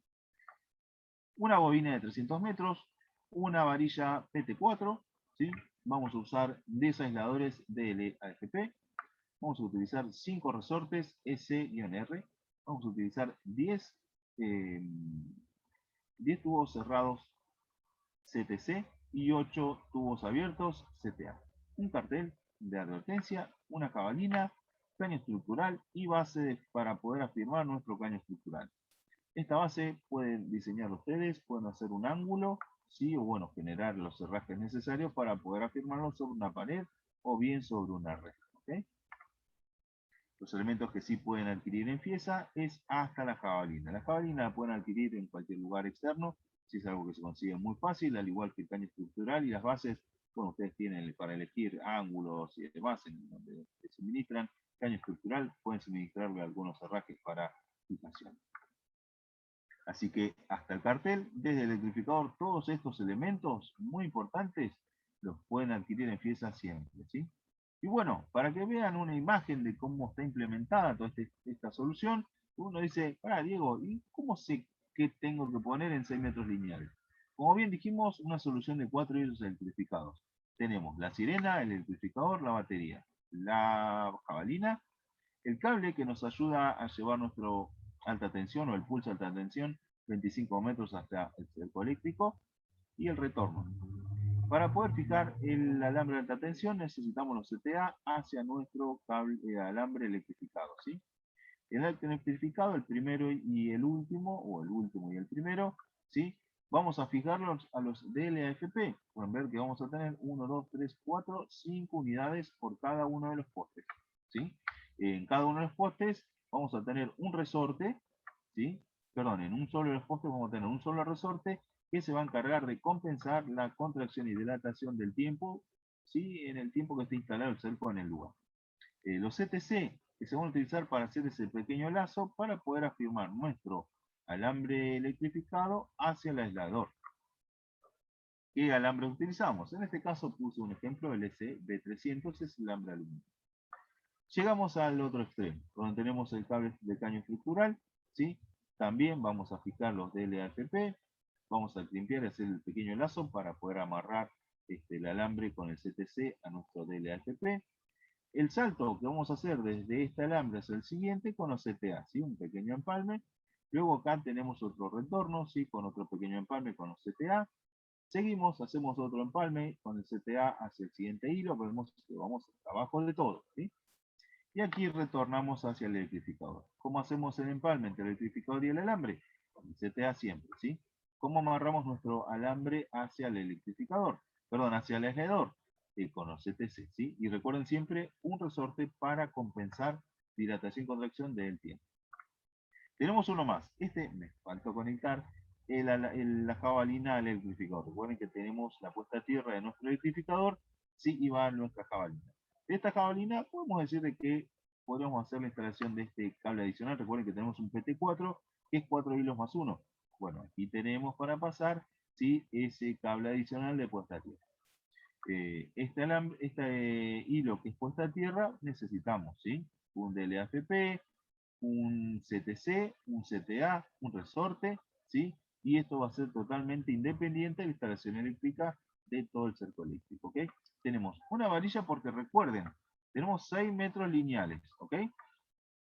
Una bobina de 300 metros, una varilla PT4, ¿sí? Vamos a usar desaisladores DL-AFP, vamos a utilizar 5 resortes S-R, vamos a utilizar 10 tubos cerrados CTC y 8 tubos abiertos CTA. Un cartel de advertencia, una jabalina, caño estructural y base para poder afirmar nuestro caño estructural. Esta base pueden diseñar ustedes, pueden hacer un ángulo, ¿sí?, o bueno, generar los herrajes necesarios para poder afirmarlo sobre una pared o bien sobre una red, ¿ok? Los elementos que sí pueden adquirir en Fiesa es hasta la jabalina. La jabalina la pueden adquirir en cualquier lugar externo, si es algo que se consigue muy fácil, al igual que el caño estructural y las bases. Bueno, ustedes tienen para elegir ángulos y demás en donde se suministran. Caño estructural pueden suministrarle algunos herrajes para fijación. Así que hasta el cartel, desde el electrificador, todos estos elementos muy importantes los pueden adquirir en Fiesa siempre, ¿sí? Y bueno, para que vean una imagen de cómo está implementada toda esta solución, uno dice, pará, Diego, ¿y cómo sé qué tengo que poner en 6 metros lineales? Como bien dijimos, una solución de 4 hilos electrificados. Tenemos la sirena, el electrificador, la batería, la jabalina, el cable que nos ayuda a llevar nuestro alta tensión o el pulso alta tensión 25 metros hasta el cerco eléctrico y el retorno. Para poder fijar el alambre de alta tensión necesitamos los CTA hacia nuestro alambre electrificado, ¿sí? El electrificado, el primero y el último, o el último y el primero, ¿sí? Vamos a fijarlos a los DLAFP. Pueden ver que vamos a tener 1, 2, 3, 4, 5 unidades por cada uno de los postes, ¿sí? En cada uno de los postes vamos a tener un resorte, ¿sí? Perdón, en un solo de los postes vamos a tener un solo resorte que se va a encargar de compensar la contracción y dilatación del tiempo, ¿sí?, en el tiempo que esté instalado el cerco en el lugar. Los CTC que se van a utilizar para hacer ese pequeño lazo para poder afirmar nuestro alambre electrificado hacia el aislador. ¿Qué alambre utilizamos? En este caso puse un ejemplo, el SB300, es el alambre aluminio. Llegamos al otro extremo, donde tenemos el cable de caño estructural, ¿sí? También vamos a fijar los DLAFP, vamos a limpiar y hacer el pequeño lazo para poder amarrar el alambre con el CTC a nuestro DLAFP. El salto que vamos a hacer desde este alambre hacia el siguiente con los CTA, ¿sí? Un pequeño empalme. Luego acá tenemos otro retorno, ¿sí? Con otro pequeño empalme con los CTA. Seguimos, hacemos otro empalme con el CTA hacia el siguiente hilo, vemos que vamos abajo de todo, ¿sí? Y aquí retornamos hacia el electrificador. ¿Cómo hacemos el empalme entre el electrificador y el alambre? Con el CTA siempre, ¿sí? ¿Cómo amarramos nuestro alambre hacia el electrificador? Perdón, hacia el aisllador. Con los CTC, ¿sí? Y recuerden siempre un resorte para compensar dilatación y contracción del tiempo. Tenemos uno más. Me faltó conectar la jabalina al electrificador. Recuerden que tenemos la puesta a tierra de nuestro electrificador, sí, y va a nuestra jabalina. De esta jabalina podemos decir de que podemos hacer la instalación de este cable adicional. Recuerden que tenemos un PT4, que es 4 hilos más 1. Bueno, aquí tenemos para pasar, sí, ese cable adicional de puesta a tierra. Este hilo que es puesta a tierra necesitamos, ¿sí? Un DLAFP, un CTC, un CTA, un resorte, ¿sí? Y esto va a ser totalmente independiente de la instalación eléctrica de todo el cerco eléctrico, ¿ok? Tenemos una varilla porque recuerden, tenemos 6 metros lineales, ¿ok?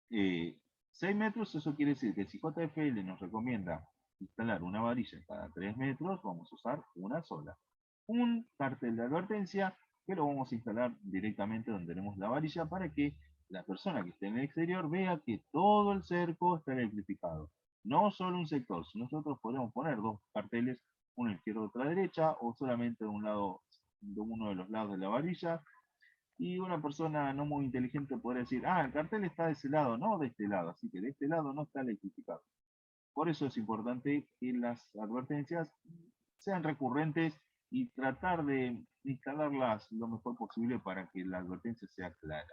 6 metros, eso quiere decir que si JFL nos recomienda instalar una varilla cada 3 metros, vamos a usar una sola. Un cartel de advertencia que lo vamos a instalar directamente donde tenemos la varilla para que la persona que esté en el exterior vea que todo el cerco está electrificado. No solo un sector, si nosotros podemos poner dos carteles, uno izquierdo y otro derecha, o solamente de uno de los lados de la varilla, y una persona no muy inteligente podría decir, el cartel está de ese lado, no de este lado, así que de este lado no está electrificado. Por eso es importante que las advertencias sean recurrentes y tratar de instalarlas lo mejor posible para que la advertencia sea clara.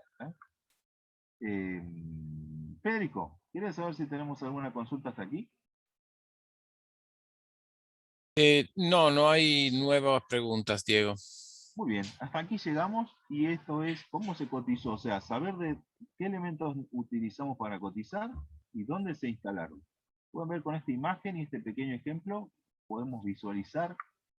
Federico, ¿quieres saber si tenemos alguna consulta hasta aquí? No, no hay nuevas preguntas, Diego. Muy bien, hasta aquí llegamos y esto es cómo se cotizó, o sea, saber de qué elementos utilizamos para cotizar y dónde se instalaron. Pueden ver con esta imagen y este pequeño ejemplo, podemos visualizar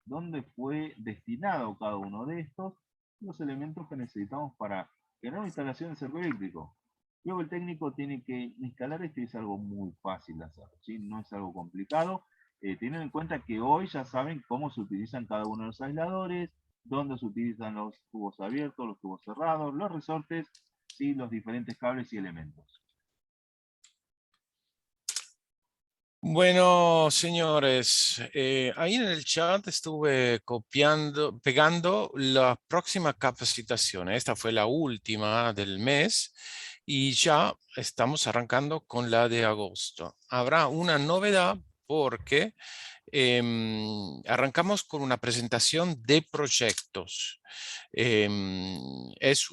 dónde fue destinado cada uno de estos, los elementos que necesitamos para generar una instalación de cerco eléctrico. Luego el técnico tiene que instalar esto y es algo muy fácil de hacer, ¿sí? No es algo complicado. Tienen en cuenta que hoy ya saben cómo se utilizan cada uno de los aisladores, dónde se utilizan los tubos abiertos, los tubos cerrados, los resortes, ¿sí? Los diferentes cables y elementos. Bueno, señores, ahí en el chat estuve pegando la próxima capacitación. Esta fue la última del mes y ya estamos arrancando con la de agosto. Habrá una novedad porque arrancamos con una presentación de proyectos. Es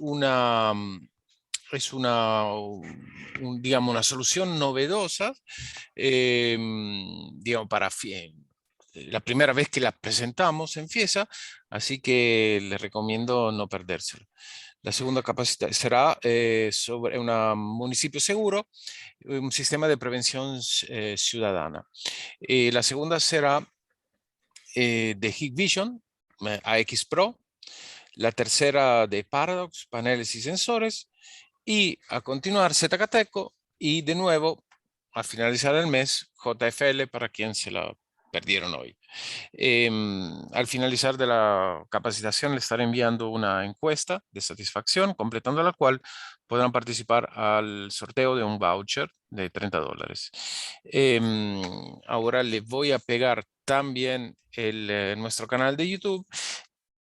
digamos, una solución novedosa, digamos, la primera vez que la presentamos en FIESA, así que les recomiendo no perdérselo. La segunda capacitación será sobre un municipio seguro, un sistema de prevención ciudadana. La segunda será de Hikvision, AX Pro. La tercera de Paradox, paneles y sensores. Y a continuar Zcateco y de nuevo al finalizar el mes JFL para quien se la perdieron hoy. Al finalizar de la capacitación le estaré enviando una encuesta de satisfacción, completando la cual podrán participar al sorteo de un voucher de $30. Ahora le voy a pegar también nuestro canal de YouTube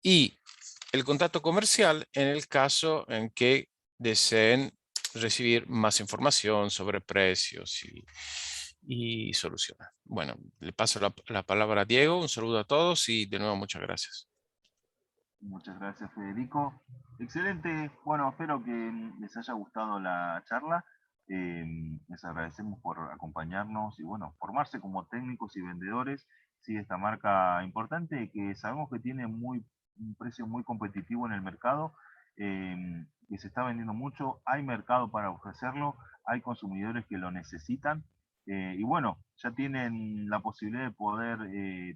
y el contacto comercial en el caso en que deseen recibir más información sobre precios y soluciones. Bueno, le paso la palabra a Diego. Un saludo a todos y de nuevo muchas gracias. Muchas gracias, Federico. Excelente. Bueno, espero que les haya gustado la charla. Les agradecemos por acompañarnos y, bueno, formarse como técnicos y vendedores, sí, de esta marca importante que sabemos que tiene un precio muy competitivo en el mercado que se está vendiendo mucho, hay mercado para ofrecerlo, hay consumidores que lo necesitan, y bueno, ya tienen la posibilidad de poder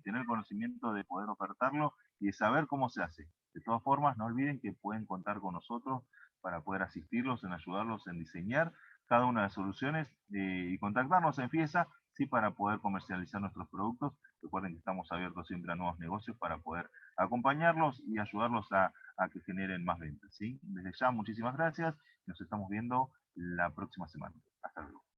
tener conocimiento de poder ofertarlo y de saber cómo se hace. De todas formas, no olviden que pueden contar con nosotros para poder asistirlos, en ayudarlos en diseñar cada una de las soluciones y contactarnos en FIESA, sí, para poder comercializar nuestros productos. Recuerden que estamos abiertos siempre a nuevos negocios para poder acompañarlos y ayudarlos a que generen más ventas, ¿sí? Desde ya, muchísimas gracias. Nos estamos viendo la próxima semana. Hasta luego.